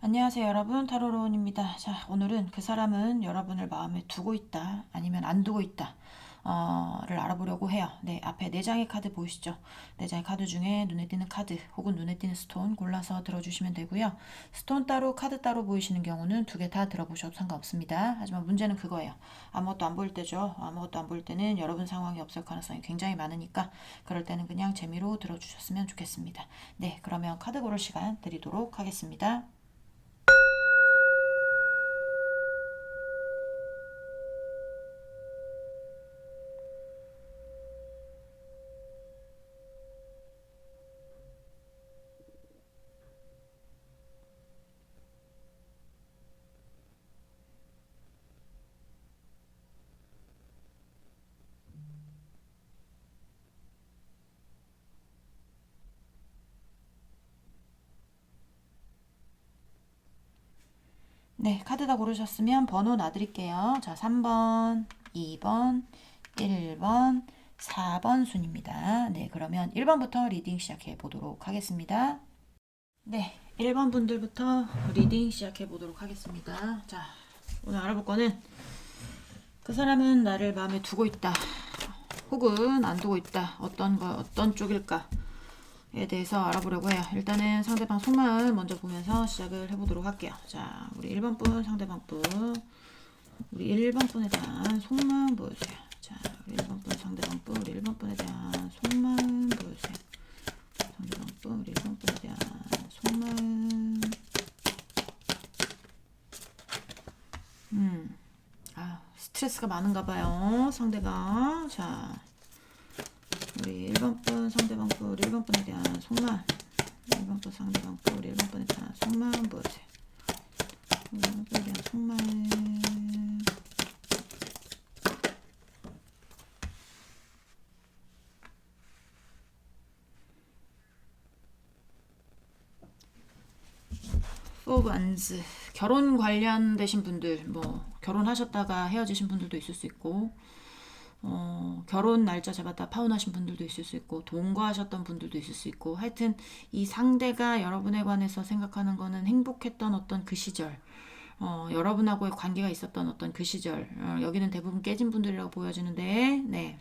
안녕하세요 여러분, 타로로운입니다. 자, 오늘은 그 사람은 여러분을 마음에 두고 있다 아니면 안 두고 있다 를 알아보려고 해요. 네, 앞에 4장의 카드 보이시죠? 4장의 카드 중에 눈에 띄는 카드 혹은 눈에 띄는 스톤 골라서 들어주시면 되고요. 스톤 따로 카드 따로 보이시는 경우는 2개 다 들어보셔도 상관없습니다. 하지만 문제는 그거예요. 아무것도 안 보일 때죠. 아무것도 안 보일 때는 여러분 상황이 없을 가능성이 굉장히 많으니까 그럴 때는 그냥 재미로 들어주셨으면 좋겠습니다. 네, 그러면 카드 고를 시간 드리도록 하겠습니다. 네, 카드 다 고르셨으면 번호 놔드릴게요. 자, 3번, 2번, 1번, 4번 순입니다. 네, 그러면 1번부터 리딩 시작해 보도록 하겠습니다. 네, 1번 분들부터 리딩 시작해 보도록 하겠습니다. 자, 오늘 알아볼 거는 그 사람은 나를 마음에 두고 있다. 혹은 안 두고 있다. 어떤 쪽일까? 에 대해서 알아보려고 해요. 일단은 상대방 속마음 먼저 보면서 시작을 해보도록 할게요. 자, 우리 1번 분, 상대방 분, 우리 1번 분에 대한 속마음 보여주세요. 자, 우리 1번 분, 상대방 분, 우리 1번 분에 대한 속마음 보여주세요. 상대방 분, 우리 1번 분에 대한 속마음. 스트레스가 많은가 봐요. 상대가. 자, 우리 1번 분, 상대방 분, 우리 1번 분에 대한 속마음. 1번 분, 상대방 분, 우리 1번 분에 대한 속마음 보여주세요. 1번 분에 대한 속마음. 오브 안즈. 결혼 관련되신 분들, 뭐 결혼하셨다가 헤어지신 분들도 있을 수 있고, 결혼 날짜 잡았다 파혼하신 분들도 있을 수 있고, 동거하셨던 분들도 있을 수 있고, 하여튼 이 상대가 여러분에 관해서 생각하는 거는 행복했던 어떤 그 시절, 여러분하고의 관계가 있었던 어떤 그 시절, 여기는 대부분 깨진 분들이라고 보여지는데, 네.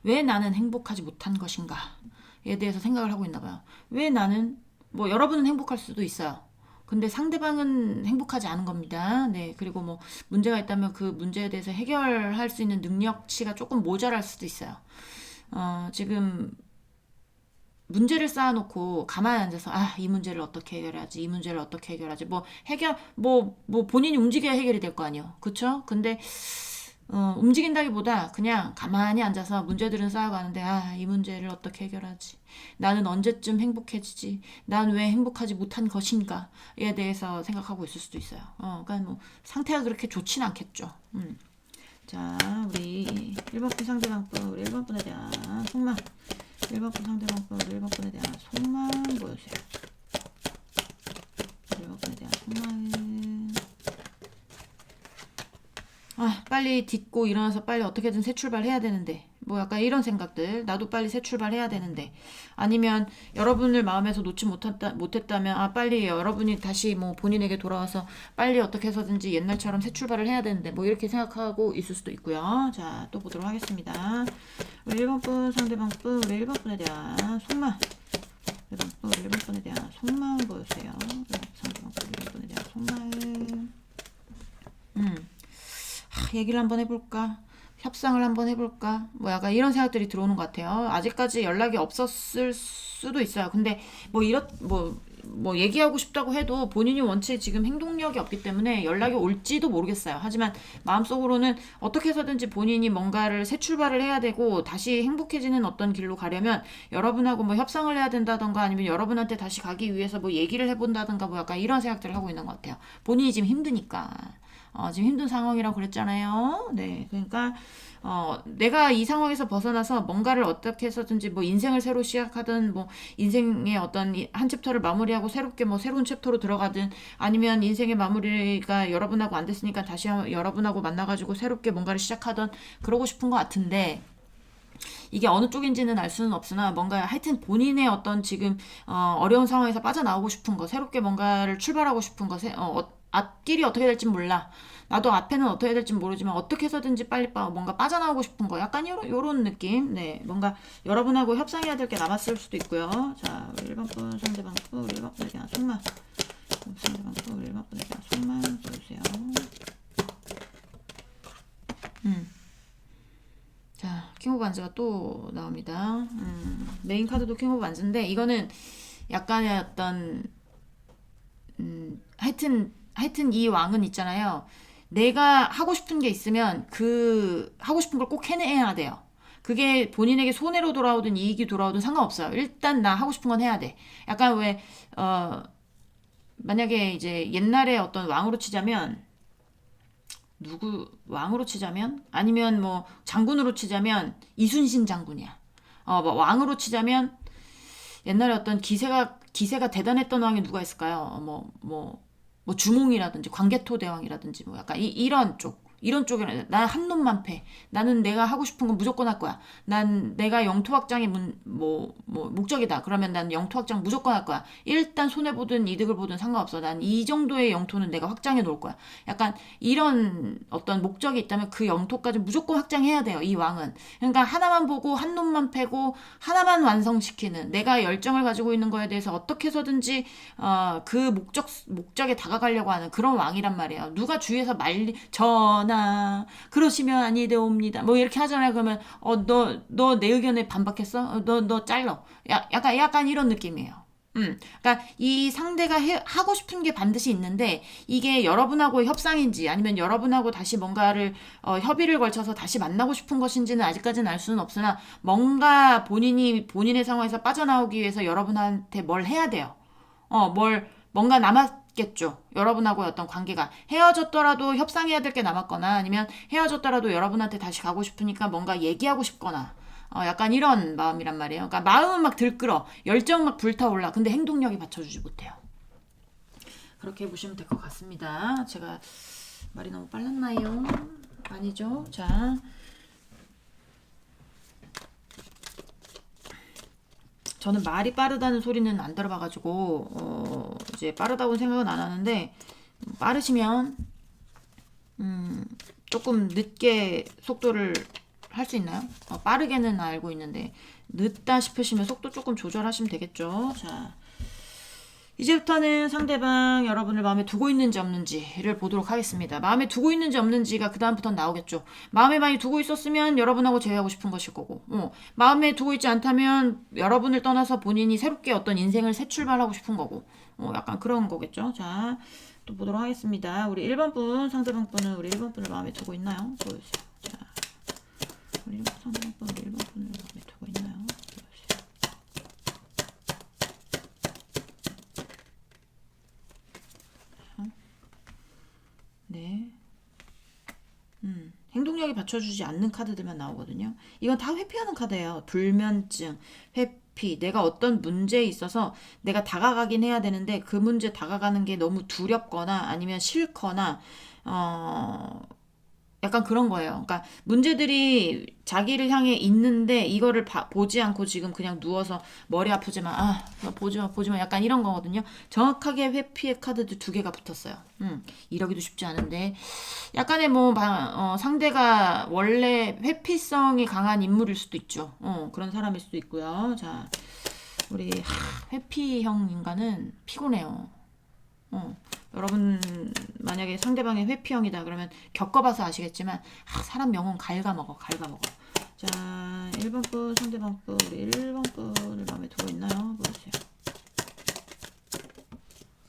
왜 나는 행복하지 못한 것인가에 대해서 생각을 하고 있나 봐요. 왜 나는, 뭐 여러분은 행복할 수도 있어요. 근데 상대방은 행복하지 않은 겁니다. 네. 그리고 뭐 문제가 있다면 그 문제에 대해서 해결할 수 있는 능력치가 조금 모자랄 수도 있어요. 지금 문제를 쌓아놓고 가만히 앉아서 이 문제를 어떻게 해결하지, 이 문제를 어떻게 해결하지, 뭐 본인이 움직여야 해결이 될 거 아니에요. 그쵸? 근데 움직인다기보다 그냥 가만히 앉아서 문제들은 쌓여가는데, 이 문제를 어떻게 해결하지? 나는 언제쯤 행복해지지? 난 왜 행복하지 못한 것인가에 대해서 생각하고 있을 수도 있어요. 그러니까 뭐 상태가 그렇게 좋진 않겠죠. 자, 우리 1번 분 상대방 분, 우리 1번 분에 대한 속마음. 1번 분 상대방 분, 우리 1번 분에 대한 속마음 보여주세요. 1번 분에 대한 속마음. 빨리 딛고 일어나서 빨리 어떻게든 새 출발해야 되는데, 뭐 약간 이런 생각들. 나도 빨리 새 출발해야 되는데, 아니면 여러분을 마음에서 놓지 못했다면 빨리 여러분이 다시 뭐 본인에게 돌아와서 빨리 어떻게 해서든지 옛날처럼 새 출발을 해야 되는데, 뭐 이렇게 생각하고 있을 수도 있고요. 자, 또 보도록 하겠습니다. 우리 1번 분 상대방 분, 우리 1번 분에 대한 속마음. 1번 분, 우리 1번 분에 대한 속마음 보여주세요. 상대방 분, 1번 분에 대한 속마음. 얘기를 한번 해볼까? 협상을 한번 해볼까? 뭐 약간 이런 생각들이 들어오는 것 같아요. 아직까지 연락이 없었을 수도 있어요. 근데 뭐 얘기하고 싶다고 해도 본인이 원체 지금 행동력이 없기 때문에 연락이 올지도 모르겠어요. 하지만 마음속으로는 어떻게 해서든지 본인이 뭔가를 새 출발을 해야 되고 다시 행복해지는 어떤 길로 가려면 여러분하고 뭐 협상을 해야 된다던가, 아니면 여러분한테 다시 가기 위해서 뭐 얘기를 해본다던가, 뭐 약간 이런 생각들을 하고 있는 것 같아요. 본인이 지금 힘드니까. 지금 힘든 상황이라고 그랬잖아요. 네, 그러니까 내가 이 상황에서 벗어나서 뭔가를 어떻게 해서든지 뭐 인생을 새로 시작하든, 뭐 인생의 어떤 한 챕터를 마무리하고 새롭게 뭐 새로운 챕터로 들어가든, 아니면 인생의 마무리가 여러분하고 안 됐으니까 다시 여러분하고 만나가지고 새롭게 뭔가를 시작하던, 그러고 싶은 것 같은데, 이게 어느 쪽인지는 알 수는 없으나 뭔가 하여튼 본인의 어떤 지금 어려운 상황에서 빠져나오고 싶은 거, 새롭게 뭔가를 출발하고 싶은 거, 앞길이 어떻게 될지 몰라. 나도 앞에는 어떻게 될지 모르지만 어떻게 해서든지 빨리 뭔가 빠져나오고 싶은 거. 약간 요런 느낌. 네. 뭔가 여러분하고 협상해야 될 게 남았을 수도 있고요. 자, 우리 1번 분 상대방 분, 우리 1번 분에게 속말. 상대방 분, 우리 1번 분에게 속말 보여주세요. 자, 킹 오브 완즈가 또 나옵니다. 메인 카드도 킹 오브 완즈인데 이거는 약간의 어떤 하여튼 이 왕은 있잖아요. 내가 하고 싶은 게 있으면 그 하고 싶은 걸 꼭 해내야 돼요. 그게 본인에게 손해로 돌아오든 이익이 돌아오든 상관없어요. 일단 나 하고 싶은 건 해야 돼. 약간 왜 만약에 이제 옛날에 어떤 왕으로 치자면 왕으로 치자면 아니면 뭐 장군으로 치자면 이순신 장군이야. 뭐 왕으로 치자면 옛날에 어떤 기세가 대단했던 왕이 누가 있을까요? 뭐 주몽이라든지 광개토 대왕이라든지 뭐 약간 이런 쪽이라 난 한 놈만 패. 나는 내가 하고 싶은 건 무조건 할 거야. 난 내가 영토 확장이 목적이다. 그러면 난 영토 확장 무조건 할 거야. 일단 손해 보든 이득을 보든 상관없어. 난 이 정도의 영토는 내가 확장해 놓을 거야. 약간 이런 어떤 목적이 있다면 그 영토까지 무조건 확장해야 돼요. 이 왕은. 그러니까 하나만 보고 한 놈만 패고 하나만 완성시키는 내가 열정을 가지고 있는 거에 대해서 어떻게 해서든지 그 목적에 다가가려고 하는 그런 왕이란 말이에요. 누가 주위에서 전하 그러시면 아니되옵니다. 뭐 이렇게 하잖아요. 그러면 너 내 의견에 반박했어? 너 잘러. 약간 이런 느낌이에요. 그러니까 이 상대가 하고 싶은 게 반드시 있는데 이게 여러분하고의 협상인지 아니면 여러분하고 다시 뭔가를 협의를 걸쳐서 다시 만나고 싶은 것인지는 아직까지는 알 수는 없으나 뭔가 본인의 상황에서 빠져나오기 위해서 여러분한테 뭘 해야 돼요. 뭔가 남았겠죠. 여러분하고의 어떤 관계가 헤어졌더라도 협상해야 될 게 남았거나 아니면 헤어졌더라도 여러분한테 다시 가고 싶으니까 뭔가 얘기하고 싶거나 약간 이런 마음이란 말이에요. 그러니까 마음은 막 들끓어. 열정 막 불타올라. 근데 행동력이 받쳐주지 못해요. 그렇게 보시면 될 것 같습니다. 제가 말이 너무 빨랐나요? 아니죠. 자, 저는 말이 빠르다는 소리는 안 들어봐가지고 이제 빠르다고 생각은 안 하는데 빠르시면 조금 늦게 속도를 할 수 있나요? 빠르게는 알고 있는데 늦다 싶으시면 속도 조금 조절하시면 되겠죠. 자, 이제부터는 상대방 여러분을 마음에 두고 있는지 없는지를 보도록 하겠습니다. 마음에 두고 있는지 없는지가 그 다음부터는 나오겠죠. 마음에 많이 두고 있었으면 여러분하고 재회하고 싶은 것일 거고 마음에 두고 있지 않다면 여러분을 떠나서 본인이 새롭게 어떤 인생을 새 출발하고 싶은 거고 약간 그런 거겠죠. 자, 또 보도록 하겠습니다. 우리 1번 분 상대방 분은 우리 1번 분을 마음에 두고 있나요? 보여주세요. 자, 우리 상대방 분 우리 1번 분을 마음에 두고 있나요? 네. 행동력이 받쳐주지 않는 카드들만 나오거든요. 이건 다 회피하는 카드예요. 불면증, 회피. 내가 어떤 문제에 있어서 내가 다가가긴 해야 되는데 그 문제 다가가는 게 너무 두렵거나 아니면 싫거나 약간 그런 거예요. 그러니까 문제들이 자기를 향해 있는데 이거를 보지 않고 지금 그냥 누워서 머리 아프지만 보지마 약간 이런 거거든요. 정확하게 회피의 카드들 두 개가 붙었어요. 이러기도 쉽지 않은데 약간의 상대가 원래 회피성이 강한 인물일 수도 있죠. 그런 사람일 수도 있고요. 자, 우리 회피형 인간은 피곤해요. 여러분 만약에 상대방이 회피형이다 그러면 겪어봐서 아시겠지만 사람 영혼 갉아먹어. 자, 1번 분 상대방 분 우리 1번 분을 마음에 두고 있나요? 보여주세요.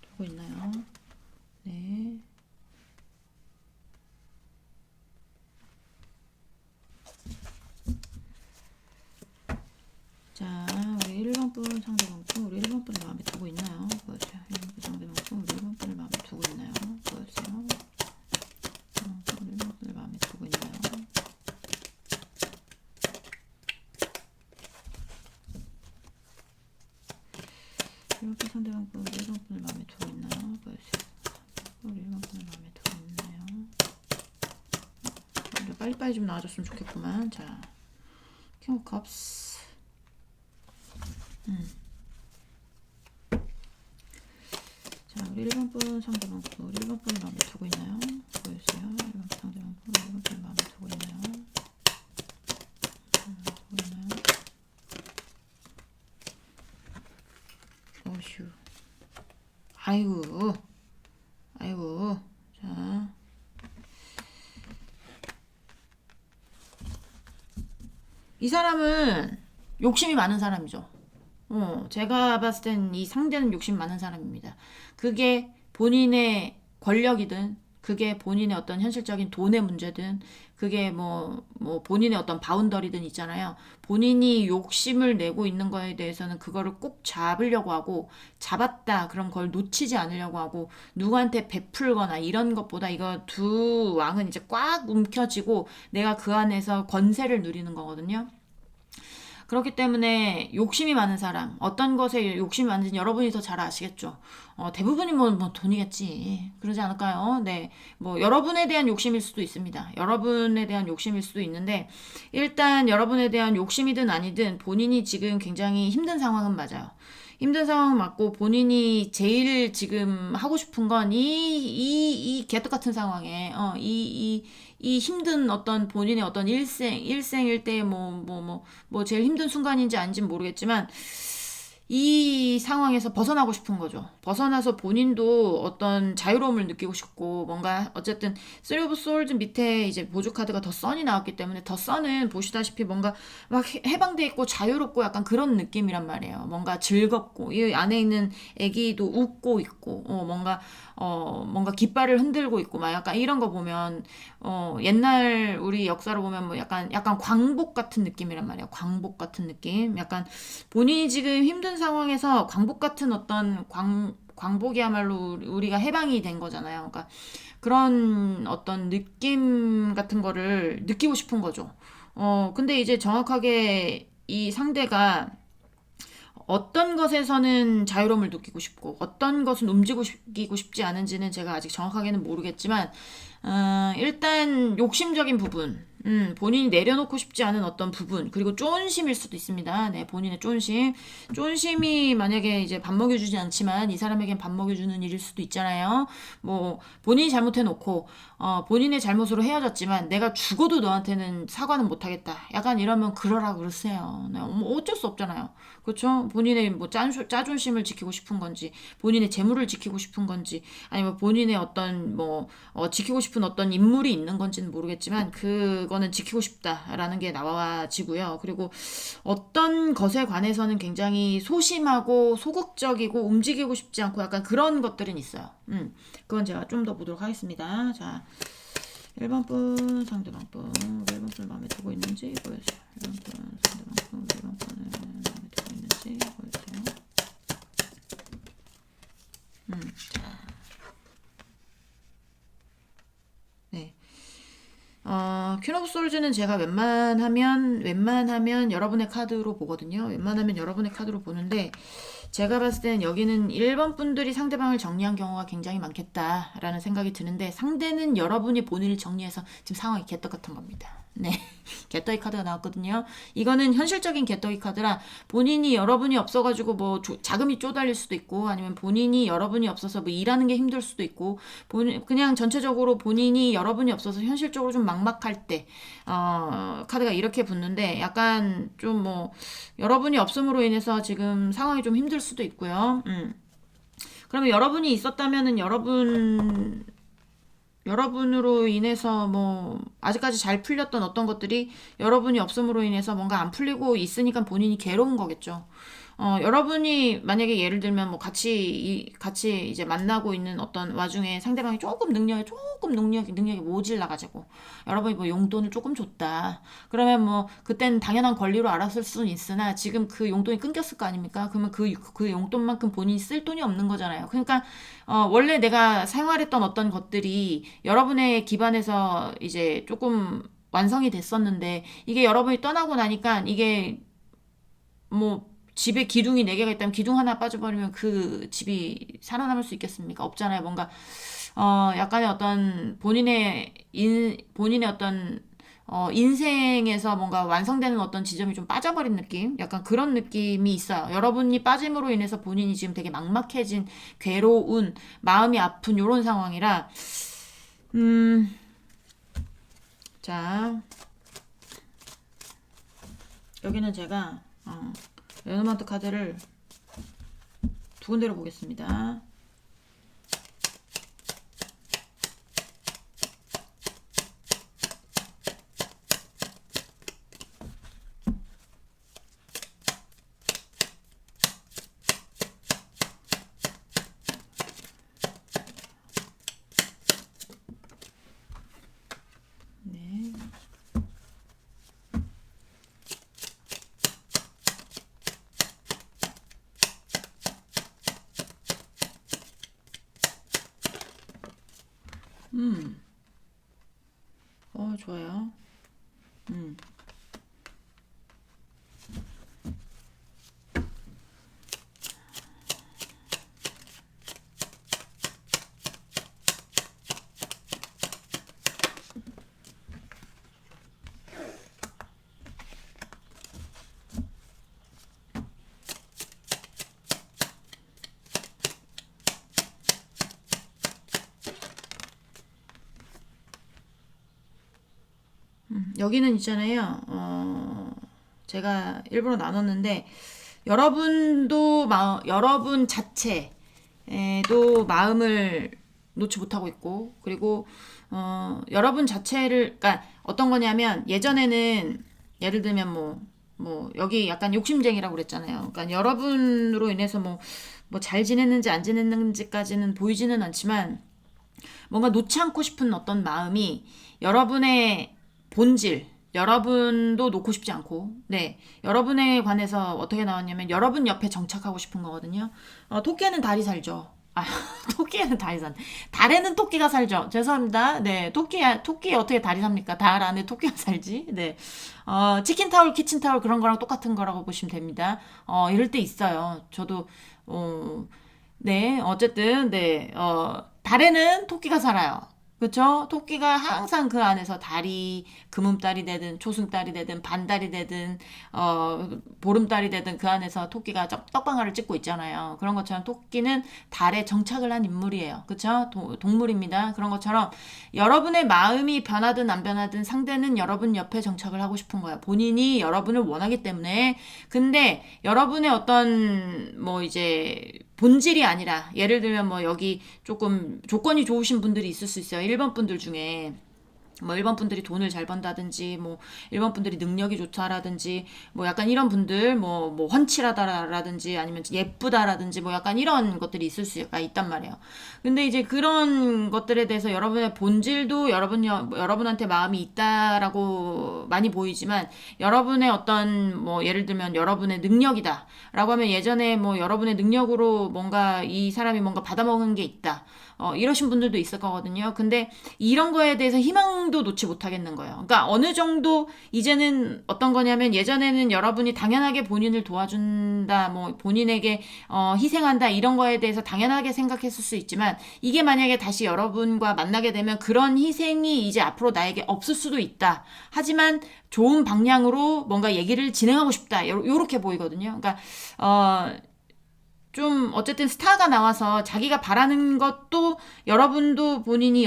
두고 있나요? 네. 자, 우리 1번 분 상대방 분 우리 1번 분을 마음에 두고 있나요? 보여주세요. 1번 분 상대방 분 우리 1번 분을 마음에 두고 있나요? 보여주세요. 우리 1번 분을 마음에 두고 있나요? 일번 분 상대방 분 우리 1번 분을 마음에 두고 있나요? 보여주세요. 우리 1번 분을 마음에 두고 있나요? 빨리빨리 좀 나와줬으면 좋겠구만. 자, 킹 오브 컵스. 자, 우리 1번 분 상대방 분, 우리 1번 분이 마음에 두고 있나요? 보여주세요. 1번 상대방 분, 1번 분이 마음에 두고 있나요? 두고 있나요? 어휴. 아이고. 아이고. 자. 이 사람은 욕심이 많은 사람이죠. 제가 봤을 땐 이 상대는 욕심 많은 사람입니다. 그게 본인의 권력이든, 그게 본인의 어떤 현실적인 돈의 문제든, 그게 뭐 본인의 어떤 바운더리든 있잖아요. 본인이 욕심을 내고 있는 거에 대해서는 그거를 꼭 잡으려고 하고, 잡았다, 그럼 그걸 놓치지 않으려고 하고, 누구한테 베풀거나 이런 것보다 이거 두 왕은 이제 꽉 움켜쥐고 내가 그 안에서 권세를 누리는 거거든요. 그렇기 때문에 욕심이 많은 사람, 어떤 것에 욕심이 많은지 여러분이 더 잘 아시겠죠. 대부분이 뭐 돈이겠지. 그러지 않을까요? 네. 뭐 여러분에 대한 욕심일 수도 있습니다. 여러분에 대한 욕심일 수도 있는데, 일단 여러분에 대한 욕심이든 아니든 본인이 지금 굉장히 힘든 상황은 맞아요. 힘든 상황 맞고 본인이 제일 지금 하고 싶은 건 이 개떡 같은 상황에, 이 힘든 어떤 본인의 어떤 일생일대의 뭐 제일 힘든 순간인지 아닌지 모르겠지만, 이 상황에서 벗어나고 싶은 거죠. 벗어나서 본인도 어떤 자유로움을 느끼고 싶고, 뭔가 어쨌든 쓰리 오브 소울즈 밑에 이제 보조 카드가 더 선이 나왔기 때문에, 더 선은 보시다시피 뭔가 막 해방돼 있고 자유롭고 약간 그런 느낌이란 말이에요. 뭔가 즐겁고 이 안에 있는 애기도 웃고 있고, 뭔가 깃발을 흔들고 있고 막 약간 이런 거 보면, 옛날 우리 역사로 보면 뭐 약간 광복 같은 느낌이란 말이에요. 광복 같은 느낌. 약간 본인이 지금 힘든 상황에서 광복 같은 어떤 광복이야말로 우리가 해방이 된 거잖아요. 그러니까 그런 어떤 느낌 같은 거를 느끼고 싶은 거죠. 근데 이제 정확하게 이 상대가 어떤 것에서는 자유로움을 느끼고 싶고 어떤 것은 움직이고 싶지 않은지는 제가 아직 정확하게는 모르겠지만, 일단 욕심적인 부분, 본인이 내려놓고 싶지 않은 어떤 부분, 그리고 쫀심일 수도 있습니다. 네, 본인의 쫀심. 쫀심이 만약에 이제 밥 먹여주지 않지만 이 사람에겐 밥 먹여주는 일일 수도 있잖아요. 뭐, 본인이 잘못해놓고, 본인의 잘못으로 헤어졌지만 내가 죽어도 너한테는 사과는 못하겠다. 약간 이러면 그러라 그러세요. 네, 뭐 어쩔 수 없잖아요. 그렇죠? 본인의 뭐 자존심을 지키고 싶은 건지, 본인의 재물을 지키고 싶은 건지, 아니면 본인의 어떤 지키고 싶은 어떤 인물이 있는 건지는 모르겠지만 그거는 지키고 싶다라는 게 나와지고요. 그리고 어떤 것에 관해서는 굉장히 소심하고 소극적이고 움직이고 싶지 않고 약간 그런 것들은 있어요. 그건 제가 좀 더 보도록 하겠습니다. 자, 1번 분 상대방 분, 우리 1번 분 마음에 두고 있는지 보여주세요. 1번 분 상대방 분, 우리 1번 분을 마음에 두고 있는지 보여주세요. 자, 네. 퀸 오브 솔즈는 제가 웬만하면 여러분의 카드로 보거든요. 웬만하면 여러분의 카드로 보는데, 제가 봤을 때는 여기는 1번 분들이 상대방을 정리한 경우가 굉장히 많겠다라는 생각이 드는데, 상대는 여러분이 본인을 정리해서 지금 상황이 개떡같은 겁니다. 네. 개떡이 카드가 나왔거든요. 이거는 현실적인 개떡이 카드라, 본인이 여러분이 없어가지고 뭐 자금이 쪼달릴 수도 있고, 아니면 본인이 여러분이 없어서 뭐 일하는 게 힘들 수도 있고, 그냥 전체적으로 본인이 여러분이 없어서 현실적으로 좀 막막할 때, 카드가 이렇게 붙는데, 약간 좀 여러분이 없음으로 인해서 지금 상황이 좀 힘들 수도 있고요. 그러면 여러분이 있었다면은 여러분으로 인해서 아직까지 잘 풀렸던 어떤 것들이 여러분이 없음으로 인해서 뭔가 안 풀리고 있으니까 본인이 괴로운 거겠죠. 여러분이 만약에 예를 들면 같이 이제 만나고 있는 어떤 와중에 상대방이 능력이 모질라가지고 여러분이 용돈을 조금 줬다. 그러면 그때는 당연한 권리로 알았을 수는 있으나 지금 그 용돈이 끊겼을 거 아닙니까? 그러면 그 용돈만큼 본인이 쓸 돈이 없는 거잖아요. 그러니까 원래 내가 생활했던 어떤 것들이 여러분의 기반에서 이제 조금 완성이 됐었는데, 이게 여러분이 떠나고 나니까 이게 집에 기둥이 4개가 있다면 기둥 하나 빠져버리면 그 집이 살아남을 수 있겠습니까? 없잖아요. 뭔가 약간의 어떤 본인의 어떤 인생에서 뭔가 완성되는 어떤 지점이 좀 빠져버린 느낌? 약간 그런 느낌이 있어요. 여러분이 빠짐으로 인해서 본인이 지금 되게 막막해진, 괴로운, 마음이 아픈 요런 상황이라, 자, 여기는 제가, 레노마트 카드를 두 군데로 보겠습니다. 네. 좋아요. 여기는 있잖아요. 제가 일부러 나눴는데, 여러분 자체도 마음을 놓지 못하고 있고, 그리고, 여러분 자체를, 그러니까 어떤 거냐면, 예전에는, 예를 들면 여기 약간 욕심쟁이라고 그랬잖아요. 그러니까 여러분으로 인해서 잘 지냈는지 안 지냈는지까지는 보이지는 않지만, 뭔가 놓지 않고 싶은 어떤 마음이 여러분의 본질, 여러분도 놓고 싶지 않고, 네, 여러분에 관해서 어떻게 나왔냐면 여러분 옆에 정착하고 싶은 거거든요. 토끼에는 달이 살죠. 토끼에는 달이 산. 달에는 토끼가 살죠. 죄송합니다. 네, 토끼에 어떻게 달이 삽니까? 달 안에 토끼가 살지. 네, 치킨타올, 키친타올 그런 거랑 똑같은 거라고 보시면 됩니다. 이럴 때 있어요. 저도, 네, 어쨌든, 네, 달에는 토끼가 살아요. 그쵸? 토끼가 항상 그 안에서 달이 금음달이 되든 초승달이 되든 반달이 되든 보름달이 되든 그 안에서 토끼가 떡방아를 찍고 있잖아요. 그런 것처럼 토끼는 달에 정착을 한 인물이에요. 그쵸? 동물입니다. 그런 것처럼 여러분의 마음이 변하든 안 변하든 상대는 여러분 옆에 정착을 하고 싶은 거예요. 본인이 여러분을 원하기 때문에. 근데 여러분의 어떤 이제 본질이 아니라, 예를 들면 여기 조금 조건이 좋으신 분들이 있을 수 있어요. 1번 분들 중에. 1번 분들이 돈을 잘 번다든지, 1번 분들이 능력이 좋다라든지, 약간 이런 분들, 훤칠하다라든지, 아니면 예쁘다라든지, 약간 이런 것들이 있을 수가 있단 말이에요. 근데 이제 그런 것들에 대해서 여러분의 본질도 여러분한테 마음이 있다라고 많이 보이지만, 여러분의 어떤, 예를 들면 여러분의 능력이다. 라고 하면 예전에 여러분의 능력으로 뭔가 이 사람이 뭔가 받아먹은 게 있다. 이러신 분들도 있을 거거든요. 근데 이런 거에 대해서 희망도 놓지 못하겠는 거예요. 그러니까 어느 정도 이제는 어떤 거냐면, 예전에는 여러분이 당연하게 본인을 도와준다, 본인에게 희생한다, 이런 거에 대해서 당연하게 생각했을 수 있지만, 이게 만약에 다시 여러분과 만나게 되면 그런 희생이 이제 앞으로 나에게 없을 수도 있다. 하지만 좋은 방향으로 뭔가 얘기를 진행하고 싶다. 요렇게 보이거든요. 그러니까 좀 어쨌든 스타가 나와서 자기가 바라는 것도, 여러분도 본인이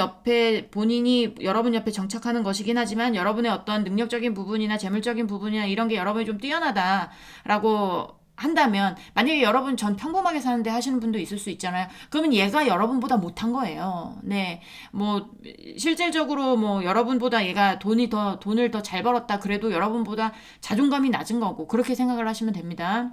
여러분 옆에 정착하는 것이긴 하지만, 여러분의 어떤 능력적인 부분이나 재물적인 부분이나 이런 게 여러분이 좀 뛰어나다라고 한다면, 만약에 여러분 전 평범하게 사는데 하시는 분도 있을 수 있잖아요. 그러면 얘가 여러분보다 못한 거예요. 네, 실질적으로 여러분보다 얘가 돈을 더 잘 벌었다 그래도 여러분보다 자존감이 낮은 거고, 그렇게 생각을 하시면 됩니다.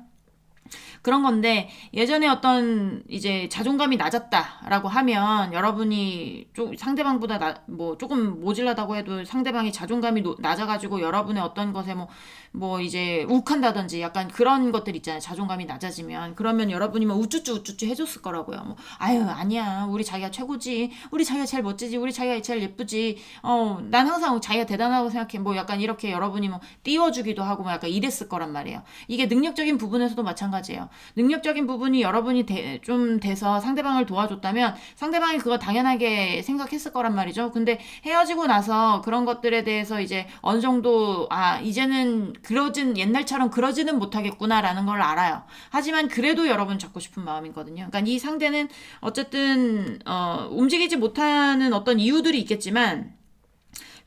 그런 건데, 예전에 어떤 이제 자존감이 낮았다라고 하면, 여러분이 상대방보다 조금 모질라다고 해도 상대방이 자존감이 낮아가지고 여러분의 어떤 것에 이제 욱한다든지 약간 그런 것들 있잖아요. 자존감이 낮아지면. 그러면 여러분이 우쭈쭈 해줬을 거라고요. 아유, 아니야. 우리 자기가 최고지. 우리 자기가 제일 멋지지. 우리 자기가 제일 예쁘지. 난 항상 자기가 대단하다고 생각해. 약간 이렇게 여러분이 띄워주기도 하고 약간 이랬을 거란 말이에요. 이게 능력적인 부분에서도 마찬가지. 마찬가지예요. 능력적인 부분이 여러분이 좀 돼서 상대방을 도와줬다면 상대방이 그거 당연하게 생각했을 거란 말이죠. 근데 헤어지고 나서 그런 것들에 대해서 이제 어느 정도 이제는 옛날처럼 그러지는 못하겠구나라는 걸 알아요. 하지만 그래도 여러분 잡고 싶은 마음이거든요. 그러니까 이 상대는 어쨌든 움직이지 못하는 어떤 이유들이 있겠지만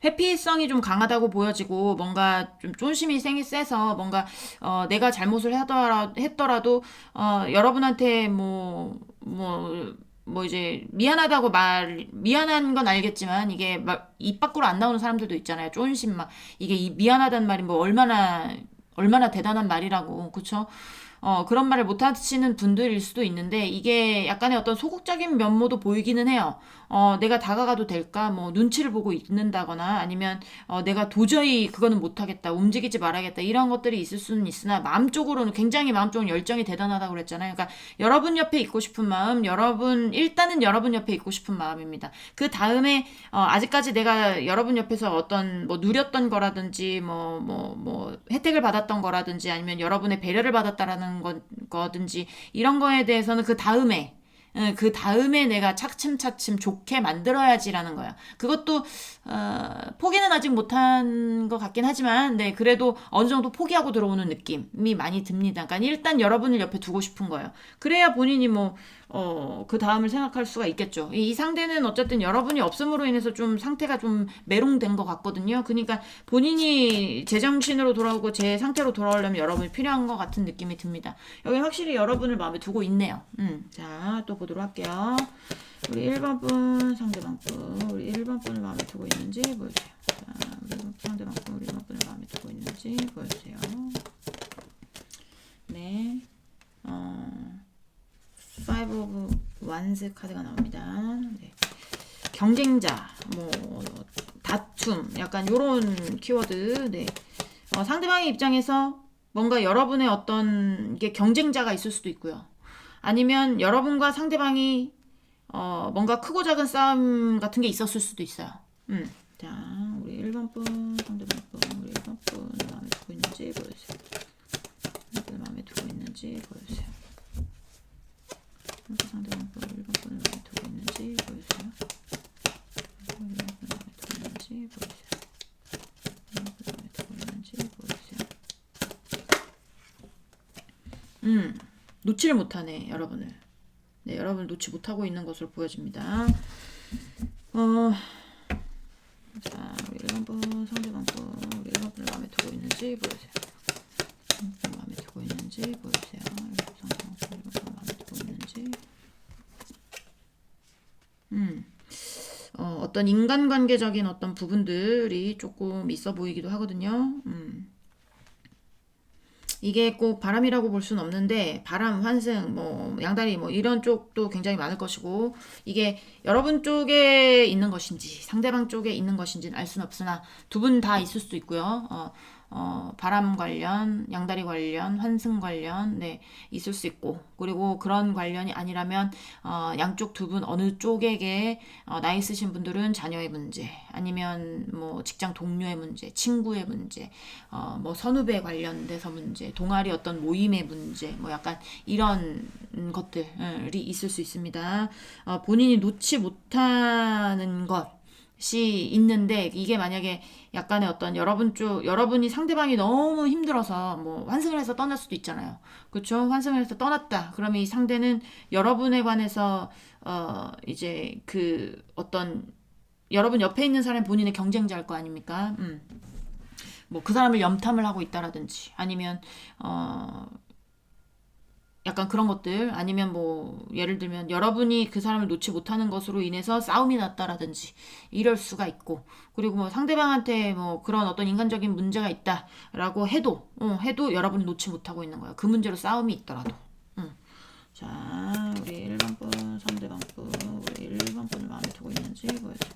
회피성이 좀 강하다고 보여지고 뭔가 좀 쫀심이 세서 뭔가 내가 잘못을 했더라도 여러분한테 이제 미안한 건 알겠지만 이게 막 입 밖으로 안 나오는 사람들도 있잖아요. 쫀심 막 이게 미안하다는 말이 뭐 얼마나 대단한 말이라고, 그쵸? 그런 말을 못 하시는 분들일 수도 있는데 이게 약간의 어떤 소극적인 면모도 보이기는 해요. 내가 다가가도 될까? 뭐 눈치를 보고 있는다거나 아니면 내가 도저히 그거는 못하겠다, 움직이지 말아야겠다 이런 것들이 있을 수는 있으나 마음적으로는 굉장히 마음적으로 열정이 대단하다고 그랬잖아요. 그러니까 여러분 옆에 있고 싶은 마음, 일단은 여러분 옆에 있고 싶은 마음입니다. 그 다음에 아직까지 내가 여러분 옆에서 어떤 뭐 누렸던 거라든지 뭐 혜택을 받았던 거라든지 아니면 여러분의 배려를 받았다라는 거든지 이런 거에 대해서는 그 다음에 내가 차츰차츰 좋게 만들어야지라는 거야. 그것도 포기는 아직 못한 것 같긴 하지만 네, 그래도 어느 정도 포기하고 들어오는 느낌이 많이 듭니다. 그러니까 일단 여러분을 옆에 두고 싶은 거예요. 그래야 본인이 그 다음을 생각할 수가 있겠죠. 이 상대는 어쨌든 여러분이 없음으로 인해서 좀 상태가 좀 메롱된 것 같거든요. 그러니까 본인이 제정신으로 돌아오고 제 상태로 돌아오려면 여러분이 필요한 것 같은 느낌이 듭니다. 여기 확실히 여러분을 마음에 두고 있네요. 자, 또 보도록 할게요. 우리 1번 분, 상대방 분, 우리 1번 분을 마음에 두고 있는지 보여주세요. 자, 우리 상대방 분, 우리 1번 분을 마음에 두고 있는지 보여주세요. 네. Five of Wands 카드가 나옵니다. 네. 경쟁자, 다툼, 약간 요런 키워드. 네. 상대방의 입장에서 뭔가 여러분의 어떤 이게 경쟁자가 있을 수도 있고요. 아니면 여러분과 상대방이 뭔가 크고 작은 싸움 같은 게 있었을 수도 있어요. 자, 우리 1번 분, 상대방 분, 우리 1번 분 마음에 두고 있는지 보여주세요. 마음에 두고 있는지 보여주세요. 상대방 분, 1번 분을 마음에 두고 있는지 보여주세요. 1번 분을 마음에 두고 있는지 보여주세요. 1번 분을 마음에 두고 있는지 보여주세요. 놓지를 못하네, 여러분을. 네, 여러분을 놓지 못하고 있는 것으로 보여집니다. 자, 우리 1번 분, 상대방 분, 우리 1번 분을 마음에 두고 있는지 보여주세요. 마음에 두고 있는지 보여주세요. 1번 상대방 분, 1번 분을 마음에 두고 있는지. 어떤 인간관계적인 어떤 부분들이 조금 있어 보이기도 하거든요. 이게 꼭 바람이라고 볼 수는 없는데 바람, 환승, 양다리 이런 쪽도 굉장히 많을 것이고 이게 여러분 쪽에 있는 것인지 상대방 쪽에 있는 것인지는 알 수는 없으나 두 분 다 있을 수도 있고요. 바람 관련, 양다리 관련, 환승 관련 있을 수 있고 그리고 그런 관련이 아니라면 양쪽 두 분 어느 쪽에게 나이 있으신 분들은 자녀의 문제 아니면 직장 동료의 문제, 친구의 문제, 선후배 관련돼서 문제, 동아리 어떤 모임의 문제 약간 이런 것들이 있을 수 있습니다. 본인이 놓지 못하는 것이 있는데 이게 만약에 약간의 어떤 여러분이 상대방이 너무 힘들어서 환승을 해서 떠날 수도 있잖아요. 그렇죠? 환승을 해서 떠났다. 그러면 이 상대는 여러분에 관해서 이제 그 어떤 여러분 옆에 있는 사람이 본인의 경쟁자일 거 아닙니까? 그 사람을 염탐을 하고 있다라든지 아니면 약간 그런 것들 아니면 예를 들면 여러분이 그 사람을 놓지 못하는 것으로 인해서 싸움이 났다라든지 이럴 수가 있고 그리고 상대방한테 그런 어떤 인간적인 문제가 있다라고 해도 여러분이 놓지 못하고 있는 거예요. 그 문제로 싸움이 있더라도. 자, 우리 1번 분, 상대방 분, 우리 1번 분을 마음에 두고 있는지 보여주세요.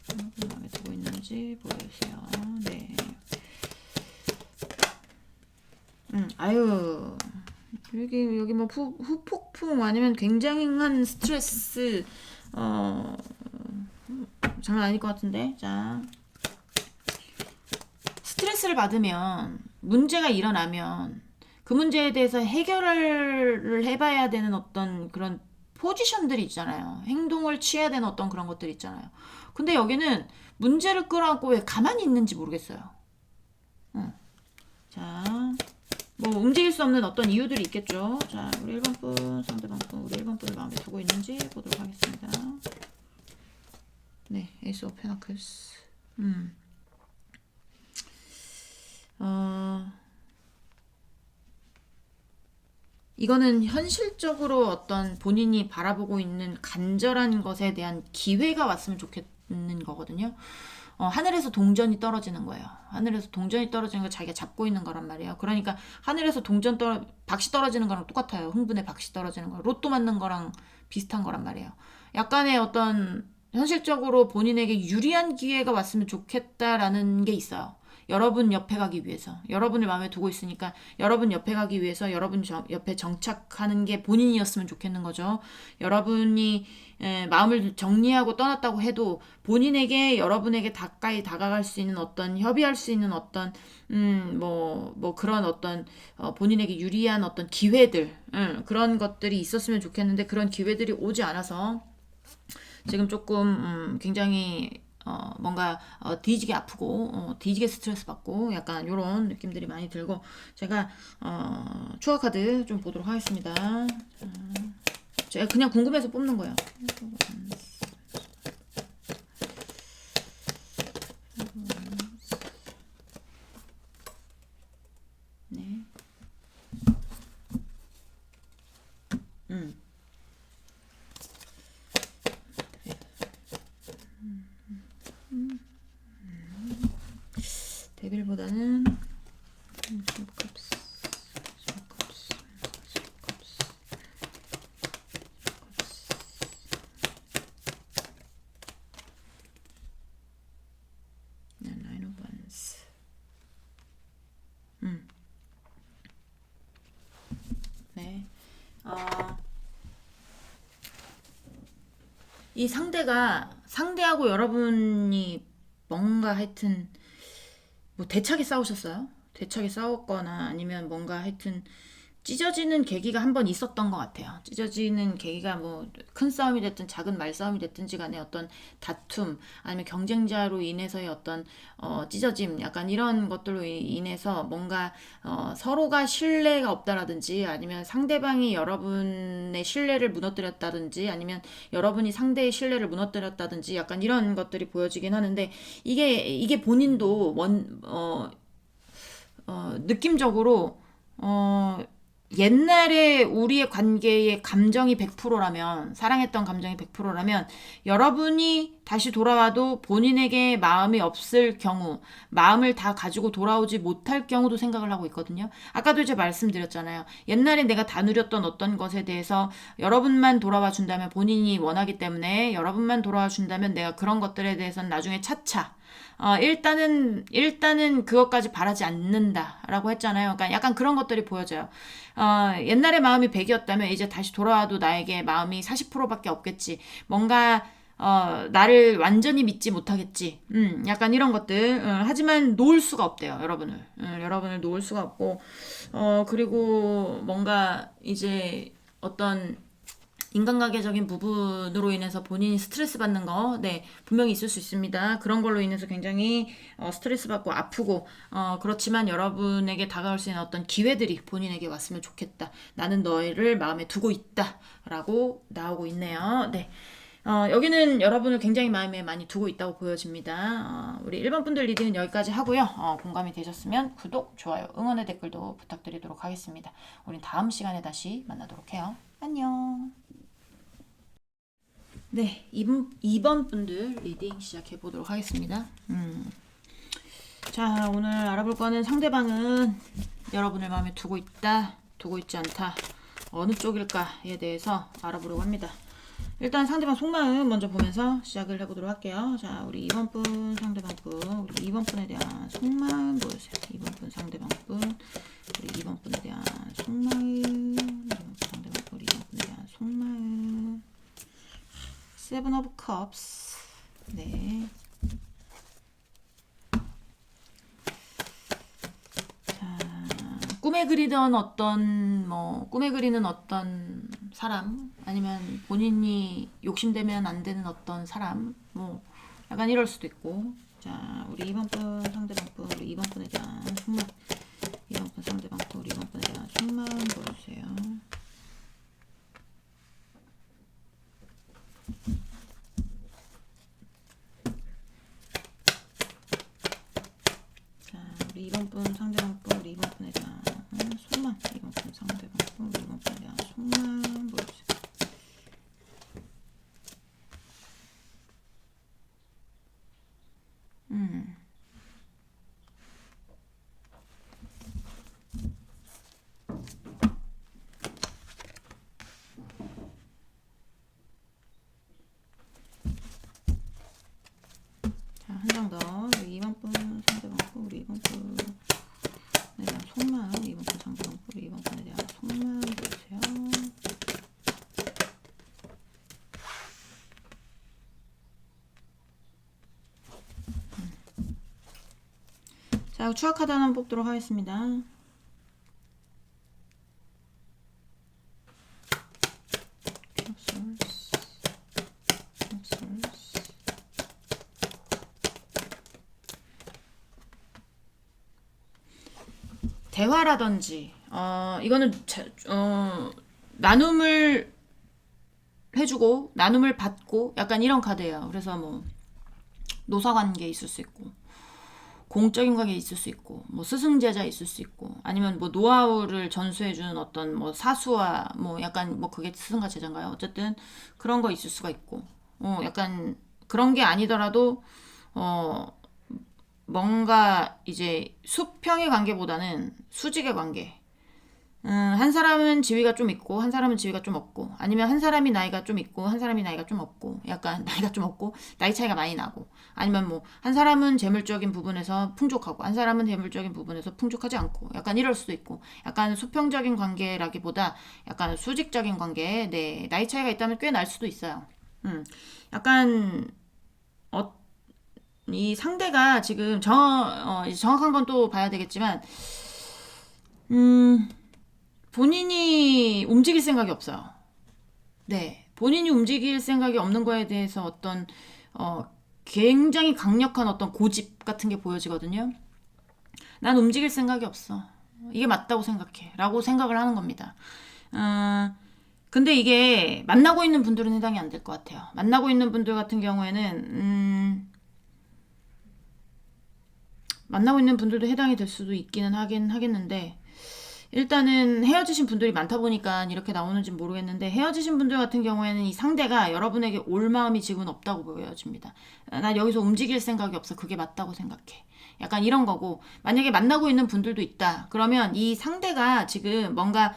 1번 분 마음에 두고 있는지 보여주세요. 네. 아유. 여기 후폭풍 아니면 굉장한 스트레스 장난 아닐 것 같은데. 자, 스트레스를 받으면 문제가 일어나면 그 문제에 대해서 해결을 해봐야 되는 어떤 그런 포지션들이 있잖아요. 행동을 취해야 되는 어떤 그런 것들이 있잖아요. 근데 여기는 문제를 끌어안고 왜 가만히 있는지 모르겠어요. 자, 뭐 움직일 수 없는 어떤 이유들이 있겠죠. 자, 우리 1번 분, 상대방 분, 우리 1번 분을 마음에 두고 있는지 보도록 하겠습니다. 네, 에이스 오브 페나클스. 이거는 현실적으로 어떤 본인이 바라보고 있는 간절한 것에 대한 기회가 왔으면 좋겠는 거거든요. 하늘에서 동전이 떨어지는 거예요. 하늘에서 동전이 떨어지는 거 자기가 잡고 있는 거란 말이에요. 그러니까 하늘에서 박씨 떨어지는 거랑 똑같아요. 흥분에 박씨 떨어지는 거. 로또 맞는 거랑 비슷한 거란 말이에요. 약간의 어떤 현실적으로 본인에게 유리한 기회가 왔으면 좋겠다라는 게 있어요. 여러분 옆에 가기 위해서, 여러분을 마음에 두고 있으니까 여러분 옆에 가기 위해서 여러분 옆에 정착하는 게 본인이었으면 좋겠는 거죠. 여러분이 마음을 정리하고 떠났다고 해도 본인에게 여러분에게 가까이 다가갈 수 있는 어떤 협의할 수 있는 어떤 뭐 그런 어떤 본인에게 유리한 어떤 기회들 그런 것들이 있었으면 좋겠는데 그런 기회들이 오지 않아서 지금 조금 굉장히 뭔가 뒤지게 아프고 뒤지게 스트레스 받고 약간 이런 느낌들이 많이 들고 제가 추억 카드 좀 보도록 하겠습니다. 제가 그냥 궁금해서 뽑는 거예요. 네. 데빌보다는 나인 오브 원스. 네. 이 상대하고 여러분이 뭔가 하여튼 뭐 대차게 싸우셨어요? 대차게 싸웠거나 아니면 뭔가 하여튼 찢어지는 계기가 한 번 있었던 것 같아요. 찢어지는 계기가 뭐 큰 싸움이 됐든 작은 말싸움이 됐든지 간에 어떤 다툼 아니면 경쟁자로 인해서의 어떤 찢어짐 약간 이런 것들로 인해서 뭔가 서로가 신뢰가 없다라든지 아니면 상대방이 여러분의 신뢰를 무너뜨렸다든지 아니면 여러분이 상대의 신뢰를 무너뜨렸다든지 약간 이런 것들이 보여지긴 하는데 이게 본인도 느낌적으로 옛날에 우리의 관계의 감정이 100%라면, 사랑했던 감정이 100%라면, 여러분이 다시 돌아와도 본인에게 마음이 없을 경우, 마음을 다 가지고 돌아오지 못할 경우도 생각을 하고 있거든요. 아까도 이제 말씀드렸잖아요. 옛날에 내가 다 누렸던 어떤 것에 대해서 여러분만 돌아와 준다면 본인이 원하기 때문에 여러분만 돌아와 준다면 내가 그런 것들에 대해서는 나중에 차차 일단은 그것까지 바라지 않는다라고 했잖아요. 그러니까 약간 그런 것들이 보여져요. 옛날에 마음이 100이었다면 이제 다시 돌아와도 나에게 마음이 40%밖에 없겠지. 뭔가 나를 완전히 믿지 못하겠지. 약간 이런 것들. 하지만 놓을 수가 없대요, 여러분을. 여러분을 놓을 수가 없고, 그리고 뭔가 이제 어떤 인간관계적인 부분으로 인해서 본인이 스트레스 받는 거, 네, 분명히 있을 수 있습니다. 그런 걸로 인해서 굉장히 스트레스 받고 아프고, 그렇지만 여러분에게 다가올 수 있는 어떤 기회들이 본인에게 왔으면 좋겠다. 나는 너를 마음에 두고 있다. 라고 나오고 있네요. 네. 여기는 여러분을 굉장히 마음에 많이 두고 있다고 보여집니다. 우리 1번 분들 리딩은 여기까지 하고요. 공감이 되셨으면 구독, 좋아요, 응원의 댓글도 부탁드리도록 하겠습니다. 우린 다음 시간에 다시 만나도록 해요. 안녕. 네, 2번 분들 리딩 시작해 보도록 하겠습니다. 자, 오늘 알아볼 거는 상대방은 여러분을 마음에 두고 있다, 두고 있지 않다, 어느 쪽일까에 대해서 알아보려고 합니다. 일단 상대방 속마음 먼저 보면서 시작을 해보도록 할게요. 자, 우리 2번 분, 상대방 분, 우리 2번 분에 대한 속마음 보여주세요. 2번 분, 상대방 분, 우리 2번 분에 대한 속마음, 2번 분, 상대방 분, 우리 2번 분에 대한 속마음. Seven of Cups. 네. 자, 꿈에 꿈에 그리던 어떤 꿈에 그리는 어떤 사람, 아니면 본인이 욕심되면 안 되는 어떤 사람, 약간 이럴 수도 있고. 자, 우리 2번 분 상대방 분, 우리 2번 분에 대한 속마음, 2번 분 상대방 분, 우리 2번 분에 대한 속마음 보여주세요. 자, 우리 2번 분 상대방 분, 우리 2번 분에 대한 속마음, 2번 분 상대방 분, 우리 2번 분에 대한 속마음 보여주세요. 자, 한 장 더. 우리 2번 분 상대방 분, 우리 2번 분에 대한 속마음, 2번 분 상대방 분, 우리 2번 분에 대한 속마음 보여주세요. 자, 추억 카드 하나 뽑도록 하겠습니다. 대화라든지 이거는 나눔을 해주고 나눔을 받고 약간 이런 카드예요. 그래서 노사관계 있을 수 있고, 공적인 관계 있을 수 있고, 스승제자 있을 수 있고, 아니면 노하우를 전수해주는 어떤 사수와 약간 그게 스승과 제자인가요? 어쨌든 그런 거 있을 수가 있고, 약간 그런 게 아니더라도 뭔가 이제 수평의 관계보다는 수직의 관계. 한 사람은 지위가 좀 있고 한 사람은 지위가 좀 없고, 아니면 한 사람이 나이가 좀 있고 한 사람이 나이가 좀 없고, 약간 나이가 좀 없고 나이 차이가 많이 나고, 아니면 한 사람은 재물적인 부분에서 풍족하고 한 사람은 재물적인 부분에서 풍족하지 않고, 약간 이럴 수도 있고, 약간 수평적인 관계라기보다 약간 수직적인 관계. 네, 나이 차이가 있다면 꽤 날 수도 있어요. 약간 이 상대가 지금 정확한 건 또 봐야 되겠지만, 본인이 움직일 생각이 없어요. 네, 본인이 움직일 생각이 없는 거에 대해서 어떤 굉장히 강력한 어떤 고집 같은 게 보여지거든요. 난 움직일 생각이 없어. 이게 맞다고 생각해. 라고 생각을 하는 겁니다. 근데 이게 만나고 있는 분들은 해당이 안 될 것 같아요. 만나고 있는 분들 같은 경우에는 만나고 있는 분들도 해당이 될 수도 있기는 하겠는데, 일단은 헤어지신 분들이 많다 보니까 이렇게 나오는지 모르겠는데, 헤어지신 분들 같은 경우에는 이 상대가 여러분에게 올 마음이 지금은 없다고 보여집니다. 난 여기서 움직일 생각이 없어. 그게 맞다고 생각해. 약간 이런 거고, 만약에 만나고 있는 분들도 있다. 그러면 이 상대가 지금 뭔가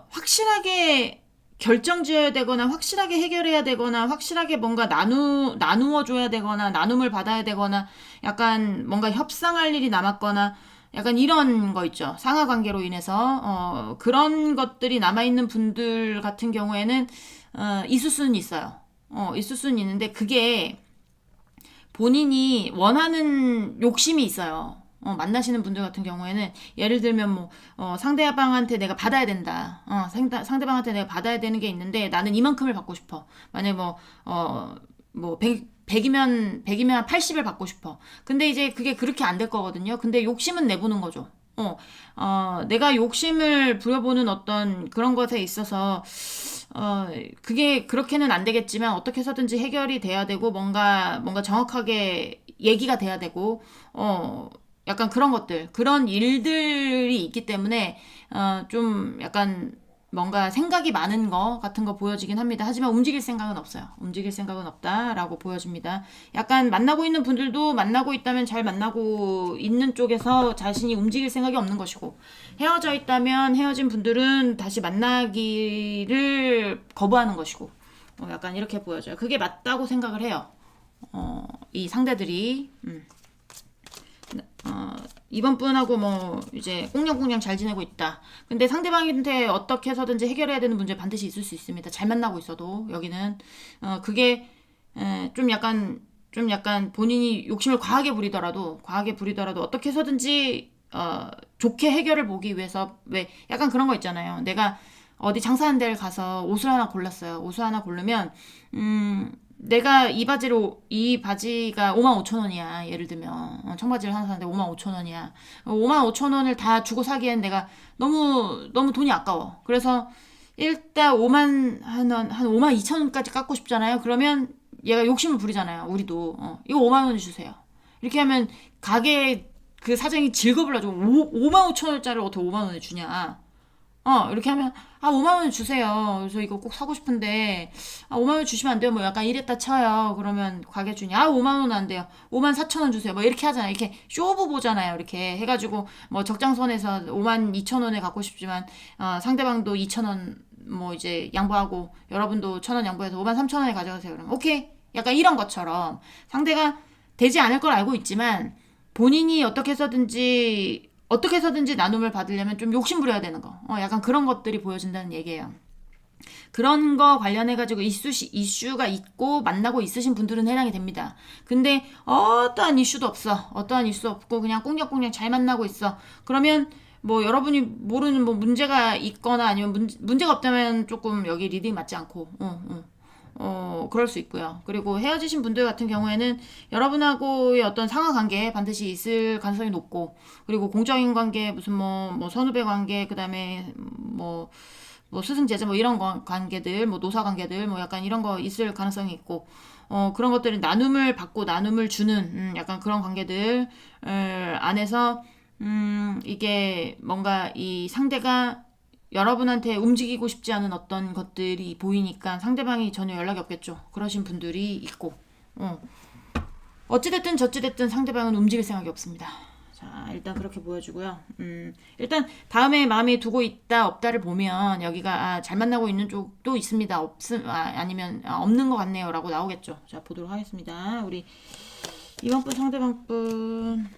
확실하게 결정지어야 되거나, 확실하게 해결해야 되거나, 확실하게 뭔가 나누어 줘야 되거나, 나눔을 받아야 되거나, 약간 뭔가 협상할 일이 남았거나, 약간 이런 거 있죠. 상하 관계로 인해서 그런 것들이 남아있는 분들 같은 경우에는 있을 수는 있어요. 있을 수는 있는데, 그게 본인이 원하는 욕심이 있어요. 만나시는 분들 같은 경우에는 예를 들면 상대방한테 내가 받아야 된다. 상대방한테 내가 받아야 되는 게 있는데 나는 이만큼을 받고 싶어. 만약에 100이면 80을 받고 싶어. 근데 이제 그게 그렇게 안 될 거거든요. 근데 욕심은 내보는 거죠. 내가 욕심을 부려보는 어떤 그런 것에 있어서 그게 그렇게는 안 되겠지만 어떻게 해서든지 해결이 돼야 되고, 뭔가 정확하게 얘기가 돼야 되고, 약간 그런 것들, 그런 일들이 있기 때문에 좀 약간 뭔가 생각이 많은 거 같은 거 보여지긴 합니다. 하지만 움직일 생각은 없어요. 움직일 생각은 없다라고 보여집니다. 약간 만나고 있는 분들도 만나고 있다면 잘 만나고 있는 쪽에서 자신이 움직일 생각이 없는 것이고, 헤어져 있다면 헤어진 분들은 다시 만나기를 거부하는 것이고, 약간 이렇게 보여져요. 그게 맞다고 생각을 해요. 이 상대들이. 이번 분하고 이제 꽁냥꽁냥 잘 지내고 있다. 근데 상대방한테 어떻게 해서든지 해결해야 되는 문제 반드시 있을 수 있습니다. 잘 만나고 있어도 여기는 그게 좀 약간 본인이 욕심을 과하게 부리더라도 어떻게 해서든지 좋게 해결을 보기 위해서 왜 약간 그런 거 있잖아요. 내가 어디 장사하는 데를 가서 옷을 하나 골랐어요. 옷을 하나 고르면 내가 이 바지가 55,000원이야. 예를 들면 청바지를 하나 사는데 55,000원이야. 55,000원을 다 주고 사기엔 내가 너무 돈이 아까워. 그래서 일단 52,000원까지 깎고 싶잖아요. 그러면 얘가 욕심을 부리잖아요. 우리도 이거 5만 원 주세요. 이렇게 하면 가게 그 사장이 즐겁을 하죠. 55,000원짜리를 어떻게 5만 원에 주냐. 이렇게 하면 5만 원 주세요. 그래서 이거 꼭 사고 싶은데 5만 원 주시면 안 돼요. 뭐 약간 이랬다 쳐요. 그러면 가게 주니 5만 원은 안 돼요. 5만 4천 원 주세요. 뭐 이렇게 하잖아요. 이렇게 쇼부 보잖아요. 이렇게 해가지고 뭐 적장선에서 5만 2천 원에 갖고 싶지만 상대방도 2천 원 뭐 이제 양보하고 여러분도 1,000원 양보해서 5만 3천 원에 가져가세요. 그럼 오케이. 약간 이런 것처럼 상대가 되지 않을 걸 알고 있지만 본인이 어떻게 해서든지 나눔을 받으려면 좀 욕심 부려야 되는 거. 약간 그런 것들이 보여진다는 얘기예요. 그런 거 관련해가지고 이슈가 있고 만나고 있으신 분들은 해당이 됩니다. 근데 어떠한 이슈도 없어. 어떠한 이슈도 없고 그냥 꽁냥꽁냥 잘 만나고 있어. 그러면 뭐 여러분이 모르는 뭐 문제가 있거나 아니면 문제가 없다면 조금 여기 리딩 맞지 않고 그럴 수 있고요. 그리고 헤어지신 분들 같은 경우에는 여러분하고의 어떤 상하 관계 반드시 있을 가능성이 높고, 그리고 공적인 관계, 무슨 뭐 선후배 관계, 그 다음에 뭐 스승 제자 뭐 이런 관계들, 뭐 노사 관계들, 뭐 약간 이런 거 있을 가능성이 있고, 그런 것들이 나눔을 받고 나눔을 주는, 약간 그런 관계들 안에서, 이게 뭔가 이 상대가 여러분한테 움직이고 싶지 않은 어떤 것들이 보이니까 상대방이 전혀 연락이 없겠죠. 그러신 분들이 있고, 어찌됐든 저찌됐든 상대방은 움직일 생각이 없습니다. 자, 일단 그렇게 보여주고요. 일단 다음에 마음에 두고 있다 없다를 보면 여기가 잘 만나고 있는 쪽도 있습니다. 아니면 없는 것 같네요 라고 나오겠죠. 자, 보도록 하겠습니다. 우리 이번 분 상대방 분,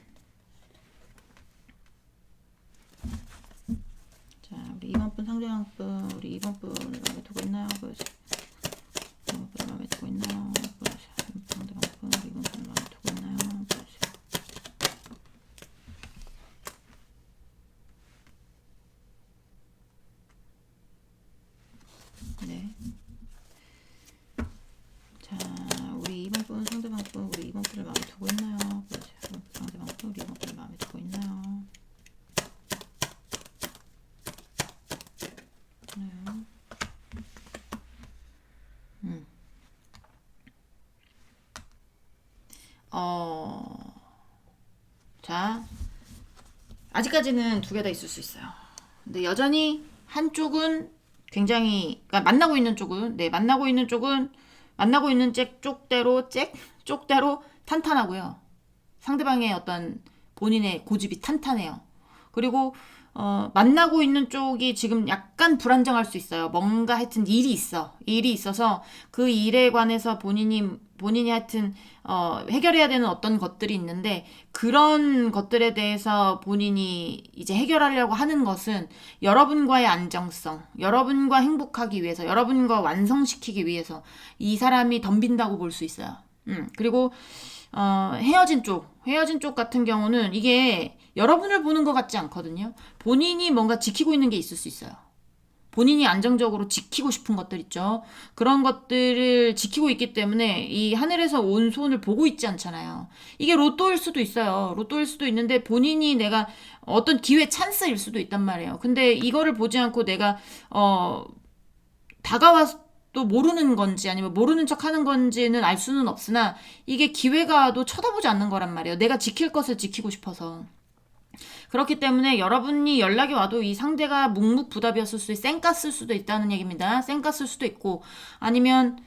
자, 우리 이번 분 상대방 분, 우리 이번 분 마음에 두고 있나요? 보여주세요. 이번 분 마음에 두고 있나요? 보여주세요. 상대방 분, 이번 분 마음에 두고 있나요? 보여주세요. 네. 자, 우리 이번 분 상대방 분, 우리 이번 분을 마음에 두고 있나요? 보여주세요. 상대방 분, 우리 이번 분을 마음에 두고 있나요? 네. 자, 아직까지는 두 개 다 있을 수 있어요. 근데 여전히 한쪽은 굉장히, 그러니까 만나고 있는 쪽은 쪽대로 탄탄하고요. 상대방의 어떤 본인의 고집이 탄탄해요. 그리고 만나고 있는 쪽이 지금 약간 불안정할 수 있어요. 뭔가 하여튼 일이 있어서 그 일에 관해서 본인이 하여튼 해결해야 되는 어떤 것들이 있는데, 그런 것들에 대해서 본인이 이제 해결하려고 하는 것은 여러분과의 안정성, 여러분과 행복하기 위해서, 여러분과 완성시키기 위해서 이 사람이 덤빈다고 볼 수 있어요. 그리고 헤어진 쪽 같은 경우는 이게 여러분을 보는 것 같지 않거든요. 본인이 뭔가 지키고 있는 게 있을 수 있어요. 본인이 안정적으로 지키고 싶은 것들 있죠. 그런 것들을 지키고 있기 때문에 이 하늘에서 온 손을 보고 있지 않잖아요. 이게 로또일 수도 있어요. 로또일 수도 있는데 본인이 내가 어떤 기회 찬스일 수도 있단 말이에요. 근데 이거를 보지 않고 내가 다가와서 또 모르는 건지 아니면 모르는 척 하는 건지는 알 수는 없으나 이게 기회가 또 쳐다보지 않는 거란 말이에요. 내가 지킬 것을 지키고 싶어서. 그렇기 때문에 여러분이 연락이 와도 이 상대가 묵묵부답이었을 수도 있고 쌩깠을 수도 있다는 얘기입니다. 쌩깠을 수도 있고 아니면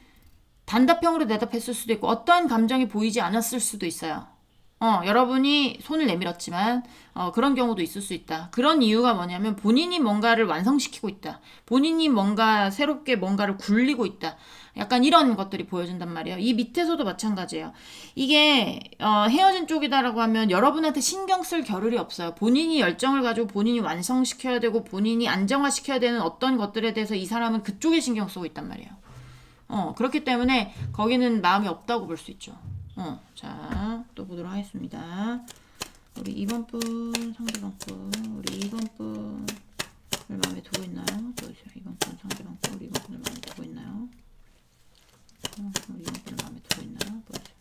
단답형으로 대답했을 수도 있고 어떠한 감정이 보이지 않았을 수도 있어요. 여러분이 손을 내밀었지만 그런 경우도 있을 수 있다. 그런 이유가 뭐냐면 본인이 뭔가를 완성시키고 있다. 본인이 뭔가 새롭게 뭔가를 굴리고 있다. 약간 이런 것들이 보여준단 말이에요. 이 밑에서도 마찬가지예요. 이게 헤어진 쪽이다라고 하면 여러분한테 신경 쓸 겨를이 없어요. 본인이 열정을 가지고 본인이 완성시켜야 되고 본인이 안정화시켜야 되는 어떤 것들에 대해서 이 사람은 그쪽에 신경 쓰고 있단 말이에요. 그렇기 때문에 거기는 마음이 없다고 볼 수 있죠. 자, 또 보도록 하겠습니다. 우리 2번 분 상대방 분, 우리 2번 분을 마음에 두고 있나요? 보여주세요. 2번 분 상대방 분, 우리 2번 분을 마음에 두고 있나요? 우리 2번 분을 마음에 두고 있나요? 보여주세요.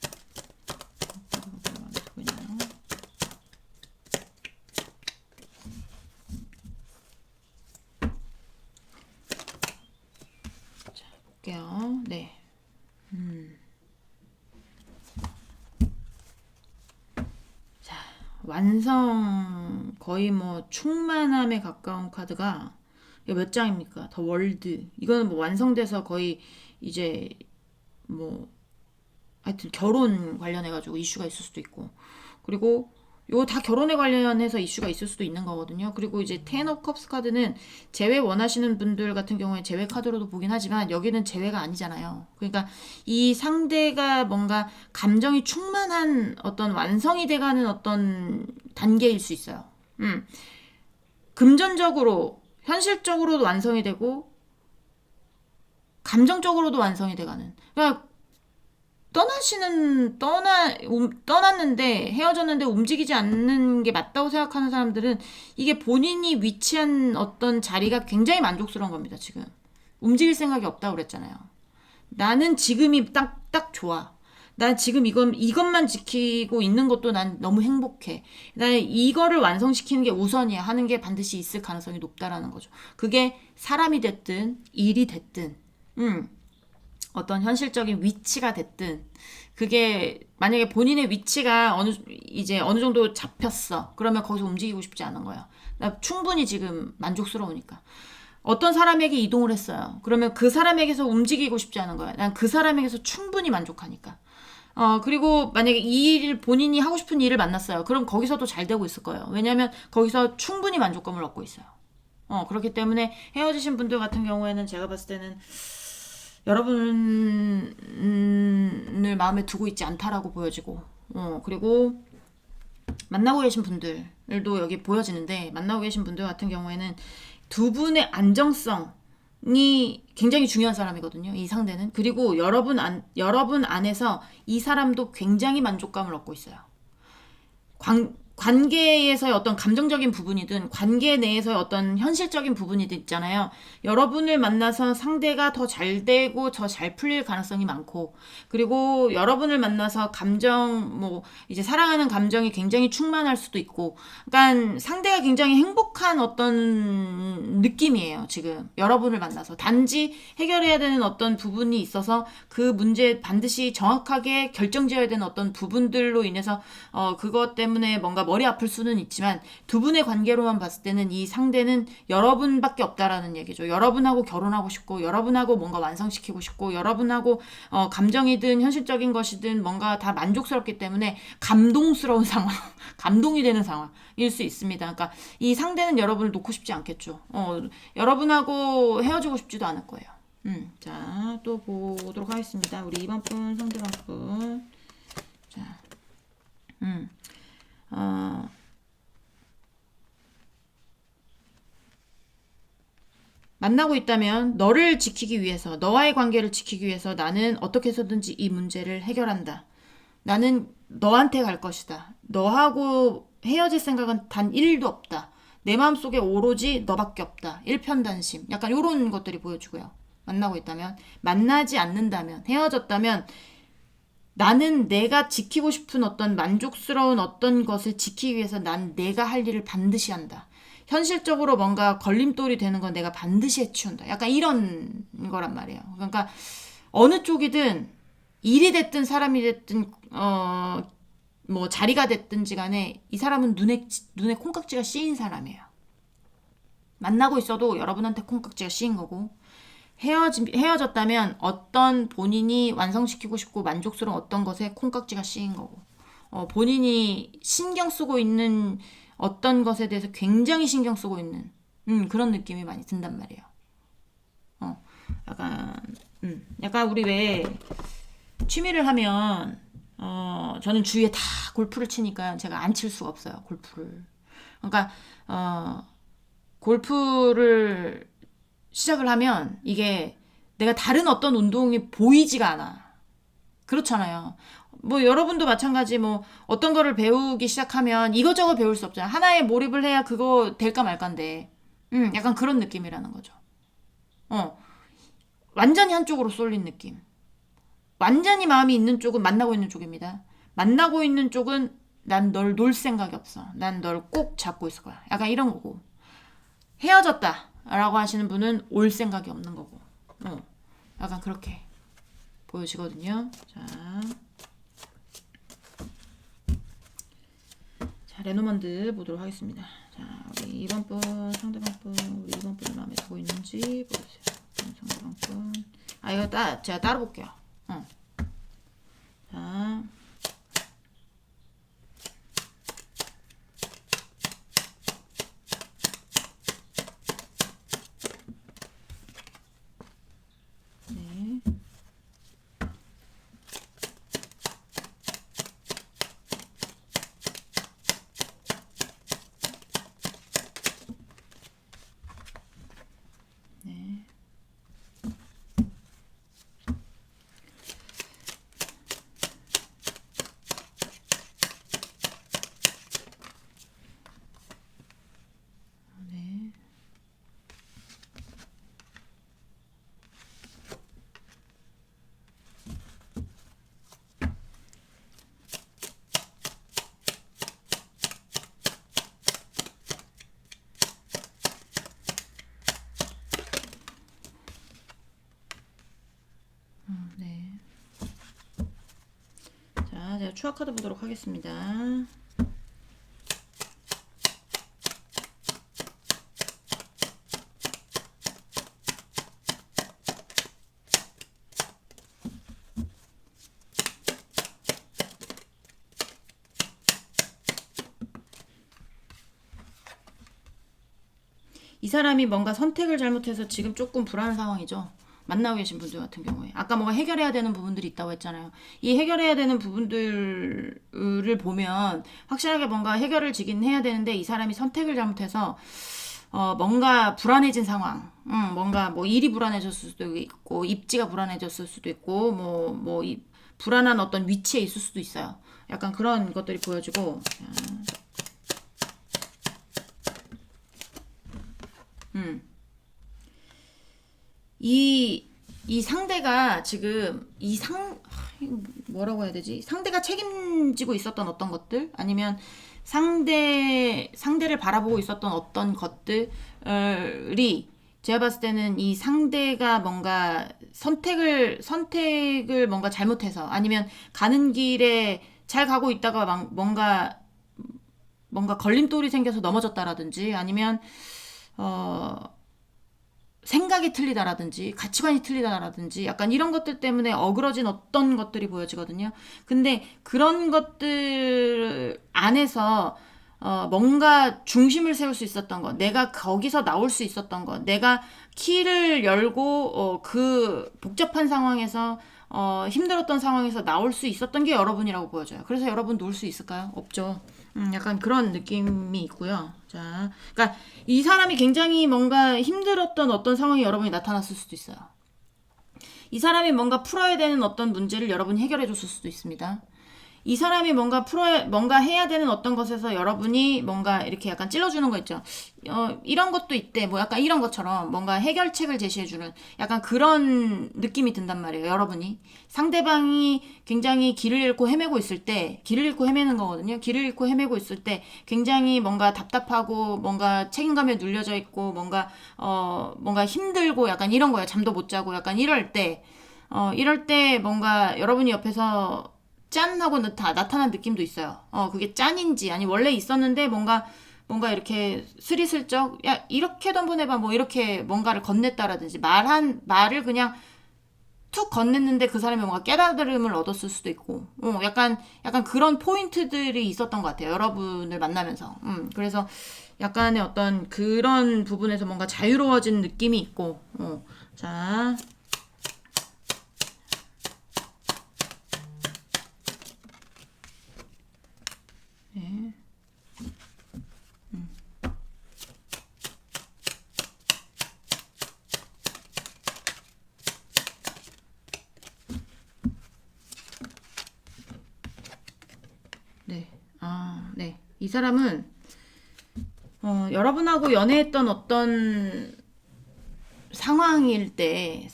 2번 분을 마음에 두고 있나요? 자, 볼게요. 네. 완성 거의 뭐 충만함에 가까운 카드가 이거 몇 장입니까? 더 월드. 이거는 뭐 완성돼서 거의 이제 뭐 하여튼 결혼 관련해가지고 이슈가 있을 수도 있고, 그리고 이거 다 결혼에 관련해서 이슈가 있을 수도 있는 거거든요. 그리고 이제 텐 오브 컵스 카드는 재회 원하시는 분들 같은 경우에 재회 카드로도 보긴 하지만 여기는 재회가 아니잖아요. 그러니까 이 상대가 뭔가 감정이 충만한 어떤 완성이 돼가는 어떤 단계일 수 있어요. 금전적으로 현실적으로도 완성이 되고 감정적으로도 완성이 돼가는. 그러니까 떠났는데 헤어졌는데 움직이지 않는 게 맞다고 생각하는 사람들은 이게 본인이 위치한 어떤 자리가 굉장히 만족스러운 겁니다. 지금 움직일 생각이 없다고 그랬잖아요. 나는 지금이 딱 좋아. 난 지금 이것만 지키고 있는 것도 난 너무 행복해. 난 이거를 완성시키는 게 우선이야 하는 게 반드시 있을 가능성이 높다라는 거죠. 그게 사람이 됐든 일이 됐든 어떤 현실적인 위치가 됐든, 그게 만약에 본인의 위치가 어느 정도 잡혔어. 그러면 거기서 움직이고 싶지 않은 거야. 나 충분히 지금 만족스러우니까. 어떤 사람에게 이동을 했어요. 그러면 그 사람에게서 움직이고 싶지 않은 거야. 난 그 사람에게서 충분히 만족하니까. 그리고 만약에 본인이 하고 싶은 일을 만났어요. 그럼 거기서도 잘 되고 있을 거예요. 왜냐하면 거기서 충분히 만족감을 얻고 있어요. 그렇기 때문에 헤어지신 분들 같은 경우에는 제가 봤을 때는 여러분을 마음에 두고 있지 않다라고 보여지고, 그리고 만나고 계신 분들도 여기 보여지는데, 만나고 계신 분들 같은 경우에는 두 분의 안정성이 굉장히 중요한 사람이거든요. 이 상대는. 그리고 여러분 안에서 이 사람도 굉장히 만족감을 얻고 있어요. 관계에서의 어떤 감정적인 부분이든 관계 내에서의 어떤 현실적인 부분이든 있잖아요. 여러분을 만나서 상대가 더 잘 되고 더 잘 풀릴 가능성이 많고, 그리고 여러분을 만나서 이제 사랑하는 감정이 굉장히 충만할 수도 있고, 그러니까 상대가 굉장히 행복한 어떤 느낌이에요. 지금 여러분을 만나서 단지 해결해야 되는 어떤 부분이 있어서 그 문제 반드시 정확하게 결정지어야 되는 어떤 부분들로 인해서 그것 때문에 뭔가 머리 아플 수는 있지만, 두 분의 관계로만 봤을 때는 이 상대는 여러분밖에 없다라는 얘기죠. 여러분하고 결혼하고 싶고, 여러분하고 뭔가 완성시키고 싶고, 여러분하고 감정이든 현실적인 것이든 뭔가 다 만족스럽기 때문에 감동스러운 상황, 감동이 되는 상황일 수 있습니다. 그러니까 이 상대는 여러분을 놓고 싶지 않겠죠. 여러분하고 헤어지고 싶지도 않을 거예요. 자, 또 보도록 하겠습니다. 우리 2번 분 상대방 분. 자, 만나고 있다면 너를 지키기 위해서, 너와의 관계를 지키기 위해서 나는 어떻게 해서든지 이 문제를 해결한다. 나는 너한테 갈 것이다. 너하고 헤어질 생각은 단 1도 없다. 내 마음속에 오로지 너밖에 없다. 일편단심. 약간 이런 것들이 보여주고요. 만나고 있다면. 만나지 않는다면, 헤어졌다면 나는 내가 지키고 싶은 어떤 만족스러운 어떤 것을 지키기 위해서 난 내가 할 일을 반드시 한다. 현실적으로 뭔가 걸림돌이 되는 건 내가 반드시 해치운다. 약간 이런 거란 말이에요. 그러니까 어느 쪽이든 일이 됐든 사람이 됐든 뭐 자리가 됐든지 간에 이 사람은 눈에 콩깍지가 씌인 사람이에요. 만나고 있어도 여러분한테 콩깍지가 씌인 거고, 헤어졌다면 어떤 본인이 완성시키고 싶고 만족스러운 어떤 것에 콩깍지가 씌인 거고, 본인이 신경 쓰고 있는 어떤 것에 대해서 굉장히 신경 쓰고 있는 그런 느낌이 많이 든단 말이에요. 약간 우리 왜 취미를 하면 저는 주위에 다 골프를 치니까 제가 안 칠 수가 없어요. 골프를. 그러니까 골프를 시작을 하면 이게 내가 다른 어떤 운동이 보이지가 않아. 그렇잖아요. 뭐 여러분도 마찬가지 뭐 어떤 거를 배우기 시작하면 이것저것 배울 수 없잖아요. 하나에 몰입을 해야 그거 될까 말까인데. 약간 그런 느낌이라는 거죠. 어, 완전히 한쪽으로 쏠린 느낌. 완전히 마음이 있는 쪽은 만나고 있는 쪽입니다. 만나고 있는 쪽은 난 널 놓을 생각이 없어. 난 널 꼭 잡고 있을 거야. 약간 이런 거고. 헤어졌다 라고 하시는 분은 올 생각이 없는 거고. 약간 그렇게 보여지거든요. 자, 레노먼드 보도록 하겠습니다. 자, 우리 2번 분, 상대방 분, 우리 2번 분이 마음에 두고 있는지 보여주세요. 상대방 분. 아, 이거 제가 따로 볼게요. 자, 네. 네. 네. 네. 자, 제가 추가 카드 보도록 하겠습니다. 이 사람이 뭔가 선택을 잘못해서 지금 조금 불안한 상황이죠. 만나고 계신 분들 같은 경우에 아까 뭔가 해결해야 되는 부분들이 있다고 했잖아요. 이 해결해야 되는 부분들을 보면 확실하게 뭔가 해결을 지긴 해야 되는데 이 사람이 선택을 잘못해서 뭔가 불안해진 상황, 뭔가 뭐 일이 불안해졌을 수도 있고 입지가 불안해졌을 수도 있고 불안한 어떤 위치에 있을 수도 있어요. 약간 그런 것들이 보여지고. 이 상대가 지금 뭐라고 해야 되지? 상대가 책임지고 있었던 어떤 것들 아니면 상대를 바라보고 있었던 어떤 것들이 제가 봤을 때는 이 상대가 뭔가 선택을 뭔가 잘못해서 아니면 가는 길에 잘 가고 있다가 뭔가 걸림돌이 생겨서 넘어졌다라든지 아니면 생각이 틀리다라든지 가치관이 틀리다라든지 약간 이런 것들 때문에 어그러진 어떤 것들이 보여지거든요. 근데 그런 것들 안에서 뭔가 중심을 세울 수 있었던 것, 내가 거기서 나올 수 있었던 것, 내가 키를 열고 그 복잡한 상황에서 힘들었던 상황에서 나올 수 있었던 게 여러분이라고 보여져요. 그래서 여러분 놓을 수 있을까요? 없죠. 약간 그런 느낌이 있고요. 자, 그러니까 이 사람이 굉장히 뭔가 힘들었던 어떤 상황이 여러분이 나타났을 수도 있어요. 이 사람이 뭔가 풀어야 되는 어떤 문제를 여러분이 해결해 줬을 수도 있습니다. 이 사람이 뭔가 해야 되는 어떤 것에서 여러분이 뭔가 이렇게 약간 찔러주는 거 있죠. 이런 것도 있대. 뭐 약간 이런 것처럼 뭔가 해결책을 제시해주는 약간 그런 느낌이 든단 말이에요. 여러분이. 상대방이 굉장히 길을 잃고 헤매고 있을 때, 길을 잃고 헤매는 거거든요. 길을 잃고 헤매고 있을 때 굉장히 뭔가 답답하고 뭔가 책임감에 눌려져 있고 뭔가 힘들고 약간 이런 거예요. 잠도 못 자고 약간 이럴 때 뭔가 여러분이 옆에서 짠 하고 나타난 느낌도 있어요. 그게 짠인지 아니 원래 있었는데 뭔가 이렇게 스리슬쩍 야 이렇게도 한번 해봐 뭐 이렇게 뭔가를 건넸다라든지 말을 그냥 툭 건넸는데 그 사람이 뭔가 깨달음을 얻었을 수도 있고 약간 그런 포인트들이 있었던 것 같아요. 여러분을 만나면서 그래서 약간의 어떤 그런 부분에서 뭔가 자유로워진 느낌이 있고 자. 네. 네. 네. 이 사람은 여러분하고 연애했던 어떤 상황일 때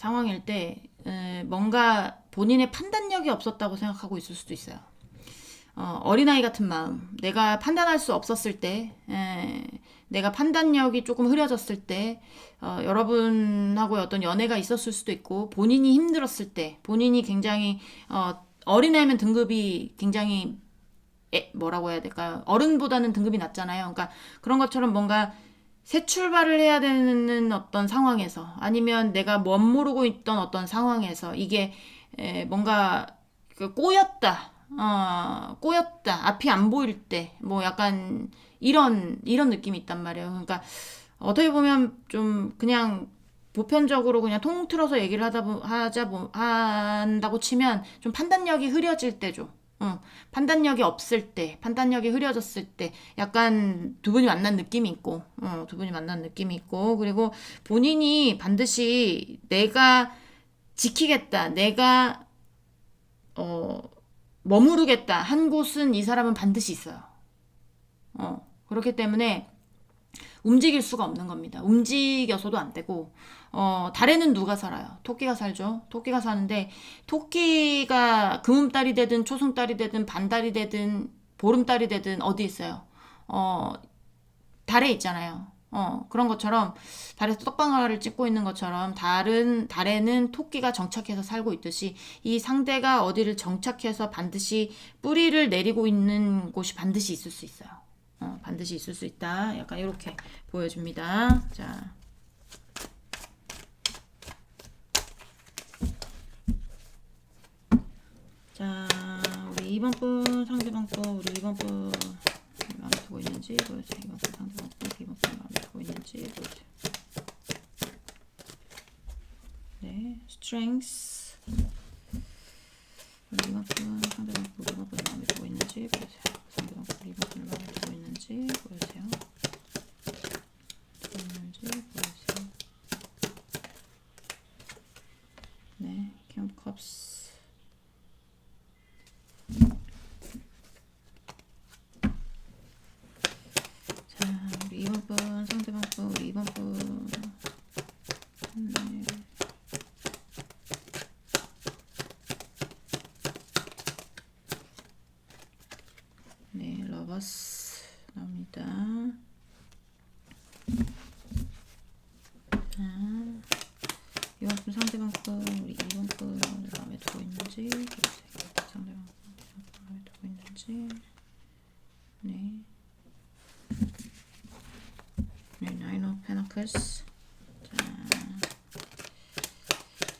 뭔가 본인의 판단력이 없었다고 생각하고 있을 수도 있어요. 어린아이 같은 마음, 내가 판단할 수 없었을 때, 내가 판단력이 조금 흐려졌을 때, 여러분하고 어떤 연애가 있었을 수도 있고, 본인이 힘들었을 때, 본인이 굉장히, 어린아이면 등급이 굉장히, 뭐라고 해야 될까요? 어른보다는 등급이 낮잖아요. 그러니까 그런 것처럼 뭔가 새 출발을 해야 되는 어떤 상황에서, 아니면 내가 멋모르고 있던 어떤 상황에서, 이게, 뭔가, 꼬였다. 앞이 안 보일 때, 뭐 약간 이런 느낌이 있단 말이에요. 그러니까 어떻게 보면 좀 그냥 보편적으로 그냥 통틀어서 얘기를 한다고 치면 좀 판단력이 흐려질 때죠. 판단력이 없을 때, 판단력이 흐려졌을 때, 약간 두 분이 만난 느낌이 있고, 그리고 본인이 반드시 내가 지키겠다, 내가, 어, 머무르겠다 한 곳은 이 사람은 반드시 있어요. 그렇기 때문에 움직일 수가 없는 겁니다. 움직여서도 안 되고, 달에는 누가 살아요? 토끼가 살죠. 토끼가 사는데, 토끼가 금음달이 되든 초승달이 되든 반달이 되든 보름달이 되든 어디 있어요? 달에 있잖아요. 그런 것처럼 달에서 떡방아를 찍고 있는 것처럼 달에는 토끼가 정착해서 살고 있듯이 이 상대가 어디를 정착해서 반드시 뿌리를 내리고 있는 곳이 반드시 있을 수 있어요. 반드시 있을 수 있다. 약간 이렇게 보여줍니다. 자, 우리 2번 분 상대방 분, 우리 2번 분 마음에 두고 있는지 보여주세요. 2번 분 상대방 분, 2번 분 마음에 두고 있는지 보여주세요. 네, strengths. 우리 2번 분 상대방 분, 2번 분 마음에 두고 있는지 보여주세요. 상대방 분, 2번 분 마음에 두고 있는지 보여주세요. 네, king of cups. 우리 2번 분 상대방 분, 우리 2번 분. 네, 러버스 나옵니다. 이번 분 상대방 분, 우리 이번 분 마음에 두고 있는지 상대방 분 마음에 두고 있는지. 네. 네, Nine of Pentacles.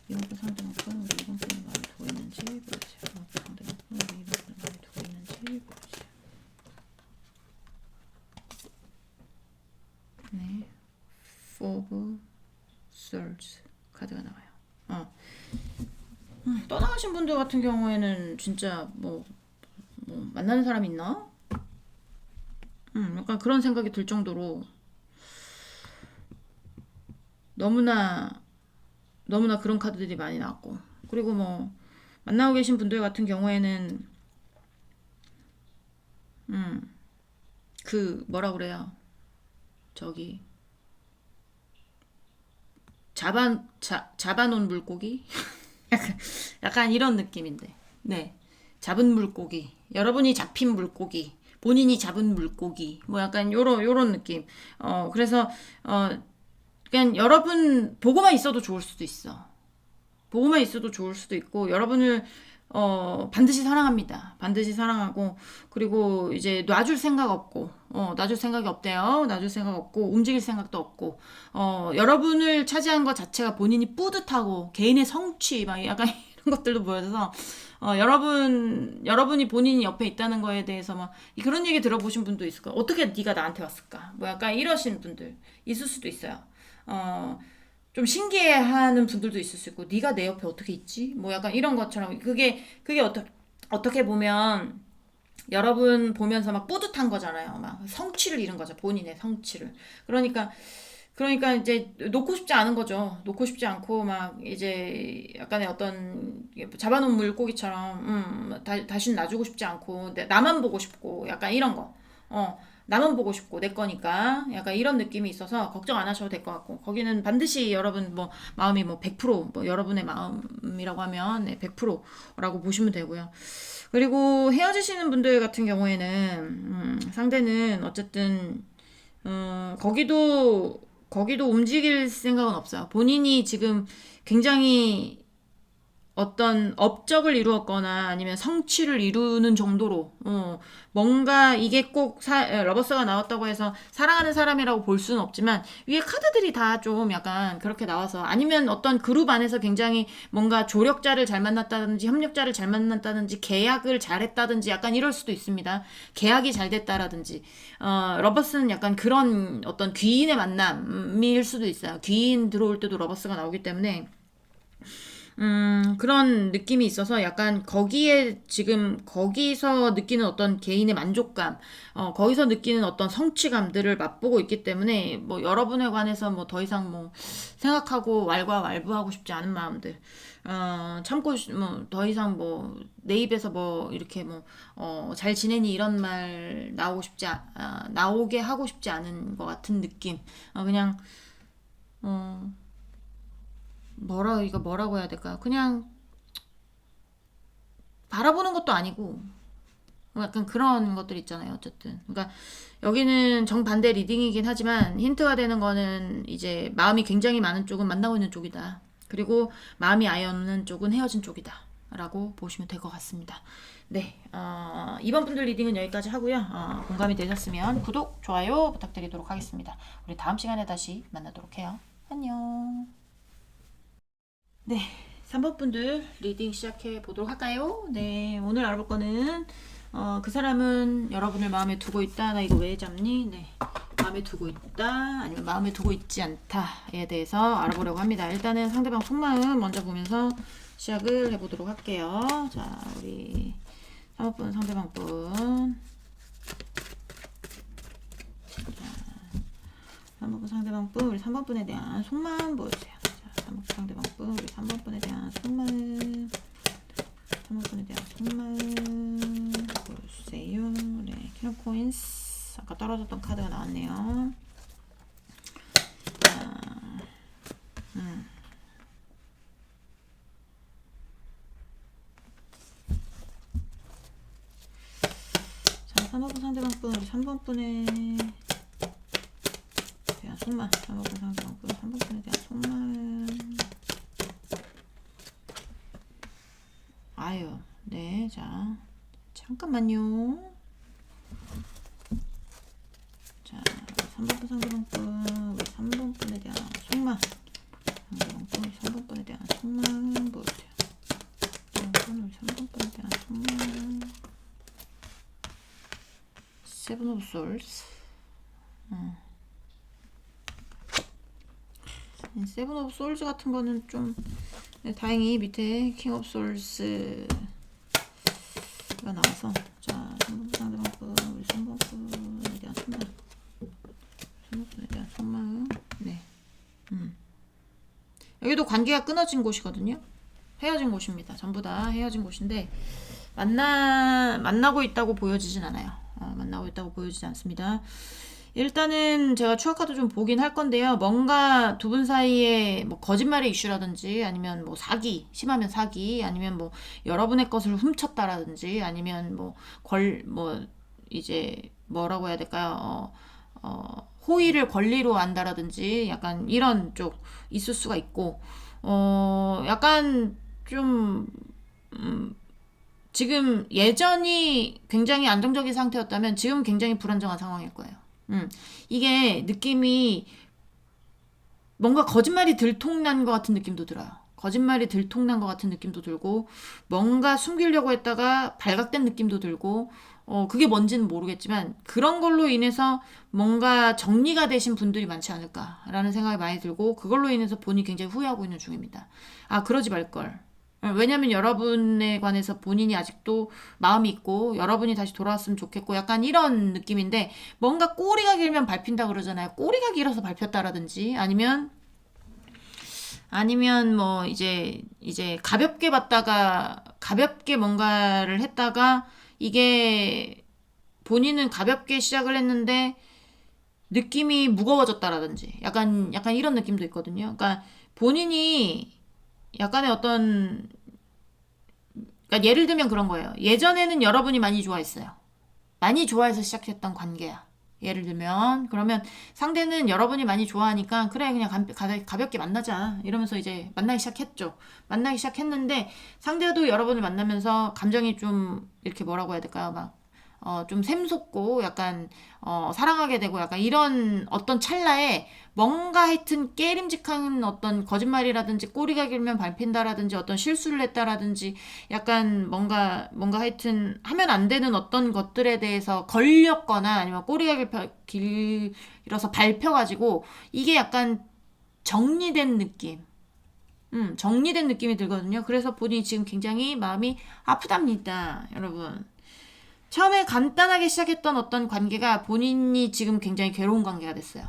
이번 분 상대방 분, 우리 이번 분 마음에 두고 있는지 보여주세요. 이번 분 상대방 분, 우리 이번 분 마음에 두고 있는지 보여주세요. 네, Four of Swords 카드가 나와요. 떠나가신 분들 같은 경우에는 진짜 뭐 만나는 사람이 있나? 약간 그런 생각이 들 정도로 너무나 그런 카드들이 많이 나왔고, 그리고 뭐 만나고 계신 분들 같은 경우에는 그 뭐라 그래요? 저기 잡아놓은 물고기? 약간 이런 느낌인데. 네. 잡은 물고기. 여러분이 잡힌 물고기. 본인이 잡은 물고기. 뭐 약간 요런 느낌. 그래서, 그냥 여러분 보고만 있어도 좋을 수도 있어. 보고만 있어도 좋을 수도 있고, 여러분을, 반드시 사랑합니다. 반드시 사랑하고, 그리고 이제 놔줄 생각 없고, 놔줄 생각이 없대요. 놔줄 생각 없고, 움직일 생각도 없고, 여러분을 차지한 것 자체가 본인이 뿌듯하고, 개인의 성취, 막 약간 이런 것들도 보여서, 여러분이 본인이 옆에 있다는 거에 대해서 막, 그런 얘기 들어보신 분도 있을 거예요. 어떻게 네가 나한테 왔을까? 뭐 약간 이러신 분들 있을 수도 있어요. 좀 신기해하는 분들도 있을 수 있고, 네가 내 옆에 어떻게 있지? 뭐 약간 이런 것처럼 그게 어떻게 보면 여러분 보면서 막 뿌듯한 거잖아요. 막 성취를 이룬 거죠. 본인의 성취를. 그러니까 그러니까 이제 놓고 싶지 않은 거죠. 놓고 싶지 않고 막 이제 약간의 어떤 잡아놓은 물고기처럼 다시는 놔주고 싶지 않고 나만 보고 싶고 약간 이런 거. 나만 보고 싶고 내 거니까 약간 이런 느낌이 있어서 걱정 안 하셔도 될 것 같고 거기는 반드시 여러분 뭐 마음이 뭐 100%뭐 여러분의 마음이라고 하면 네, 100%라고 보시면 되고요. 그리고 헤어지시는 분들 같은 경우에는 상대는 어쨌든 거기도 움직일 생각은 없어요. 본인이 지금 굉장히 어떤 업적을 이루었거나 아니면 성취를 이루는 정도로 뭔가 이게 꼭 러버스가 나왔다고 해서 사랑하는 사람이라고 볼 수는 없지만 위에 카드들이 다 좀 약간 그렇게 나와서 아니면 어떤 그룹 안에서 굉장히 뭔가 조력자를 잘 만났다든지 협력자를 잘 만났다든지 계약을 잘했다든지 약간 이럴 수도 있습니다. 계약이 잘 됐다라든지 러버스는 약간 그런 어떤 귀인의 만남일 수도 있어요. 귀인 들어올 때도 러버스가 나오기 때문에 그런 느낌이 있어서 약간 거기에 지금 거기서 느끼는 어떤 개인의 만족감, 거기서 느끼는 어떤 성취감들을 맛보고 있기 때문에 뭐 여러분에 관해서 뭐 더 이상 뭐 생각하고 왈가왈부하고 싶지 않은 마음들, 참고 뭐 더 이상 뭐 내 입에서 뭐 이렇게 뭐 잘 지내니 이런 말 나오게 하고 싶지 않은 것 같은 느낌, 그냥 어, 이거 뭐라고 해야 될까요? 그냥 바라보는 것도 아니고 약간 그런 것들 있잖아요. 어쨌든 그러니까 여기는 정반대 리딩이긴 하지만 힌트가 되는 거는 이제 마음이 굉장히 많은 쪽은 만나고 있는 쪽이다. 그리고 마음이 아예 없는 쪽은 헤어진 쪽이다. 라고 보시면 될 것 같습니다. 네, 이번 분들 리딩은 여기까지 하고요. 공감이 되셨으면 구독, 좋아요 부탁드리도록 하겠습니다. 우리 다음 시간에 다시 만나도록 해요. 안녕. 네, 3번 분들 리딩 시작해 보도록 할까요? 네, 오늘 알아볼 거는 그 사람은 여러분을 마음에 두고 있다. 나 이거 왜 잡니? 네, 마음에 두고 있다. 아니면 마음에 두고 있지 않다에 대해서 알아보려고 합니다. 일단은 상대방 속마음 먼저 보면서 시작을 해보도록 할게요. 자, 우리 3번 분 상대방 분. 자, 3번 분 상대방 분 우리 3번 분에 대한 속마음 보여주세요. 상대방 분 우리 3번 분에 대한 속마음 3번 분에 대한 속마음 보여주세요. 네, 키노 코인스 아까 떨어졌던 카드가 나왔네요. 자, 자, 3번 분 상대방 분 우리 3번 분에 대한 속마음 3번 분 상대방 분 3번 분에 대한 속마음 아유, 네, 자, 잠깐만요. 자, 3번 분 상대방 분, 우리 3번 분에 대한 속마음. 상대방 분, 우리 3번 분에 대한 속마음 보여주세요. 우리 3번 분에 대한 속마음. 세븐 오브 솔스. 세븐 오브 솔즈 같은 거는 좀 네, 다행히 밑에 킹 오브 솔스가 나와서 자 3번 상대방 분 우리 3번 분에 대한 속마음 3번 분에 대한 속마음 네 여기도 관계가 끊어진 곳이거든요. 헤어진 곳입니다. 전부 다 헤어진 곳인데 만나고 있다고 보여지진 않아요. 만나고 있다고 보여지지 않습니다. 일단은 제가 추억 카드 좀 보긴 할 건데요. 뭔가 두 분 사이에 뭐 거짓말의 이슈라든지 아니면 뭐 사기, 심하면 사기, 아니면 뭐 여러분의 것을 훔쳤다라든지 아니면 뭐 이제 뭐라고 해야 될까요? 호의를 권리로 안다라든지 약간 이런 쪽 있을 수가 있고, 약간 좀 지금 예전이 굉장히 안정적인 상태였다면 지금 굉장히 불안정한 상황일 거예요. 이게 느낌이 뭔가 거짓말이 들통난 것 같은 느낌도 들어요. 거짓말이 들통난 것 같은 느낌도 들고 뭔가 숨기려고 했다가 발각된 느낌도 들고 그게 뭔지는 모르겠지만 그런 걸로 인해서 뭔가 정리가 되신 분들이 많지 않을까라는 생각이 많이 들고 그걸로 인해서 본인이 굉장히 후회하고 있는 중입니다. 아 그러지 말걸. 왜냐면 여러분에 관해서 본인이 아직도 마음이 있고 여러분이 다시 돌아왔으면 좋겠고 약간 이런 느낌인데 뭔가 꼬리가 길면 밟힌다 그러잖아요. 꼬리가 길어서 밟혔다라든지 아니면 뭐 이제 가볍게 봤다가 가볍게 뭔가를 했다가 이게 본인은 가볍게 시작을 했는데 느낌이 무거워졌다라든지 약간 이런 느낌도 있거든요. 그러니까 본인이 약간의 어떤 그러니까 예를 들면 그런 거예요. 예전에는 여러분이 많이 좋아했어요. 많이 좋아해서 시작했던 관계야. 예를 들면 그러면 상대는 여러분이 많이 좋아하니까 그래 그냥 가볍게 만나자 이러면서 이제 만나기 시작했죠. 만나기 시작했는데 상대도 여러분을 만나면서 감정이 좀 이렇게 뭐라고 해야 될까요? 막 좀 샘솟고 약간 사랑하게 되고 약간 이런 어떤 찰나에 뭔가 하여튼 깨림직한 어떤 거짓말이라든지 꼬리가 길면 밟힌다라든지 어떤 실수를 했다라든지 약간 뭔가 하여튼 하면 안 되는 어떤 것들에 대해서 걸렸거나 아니면 꼬리가 길어서 밟혀가지고 이게 약간 정리된 느낌. 정리된 느낌이 들거든요. 그래서 본인이 지금 굉장히 마음이 아프답니다, 여러분. 처음에 간단하게 시작했던 어떤 관계가 본인이 지금 굉장히 괴로운 관계가 됐어요.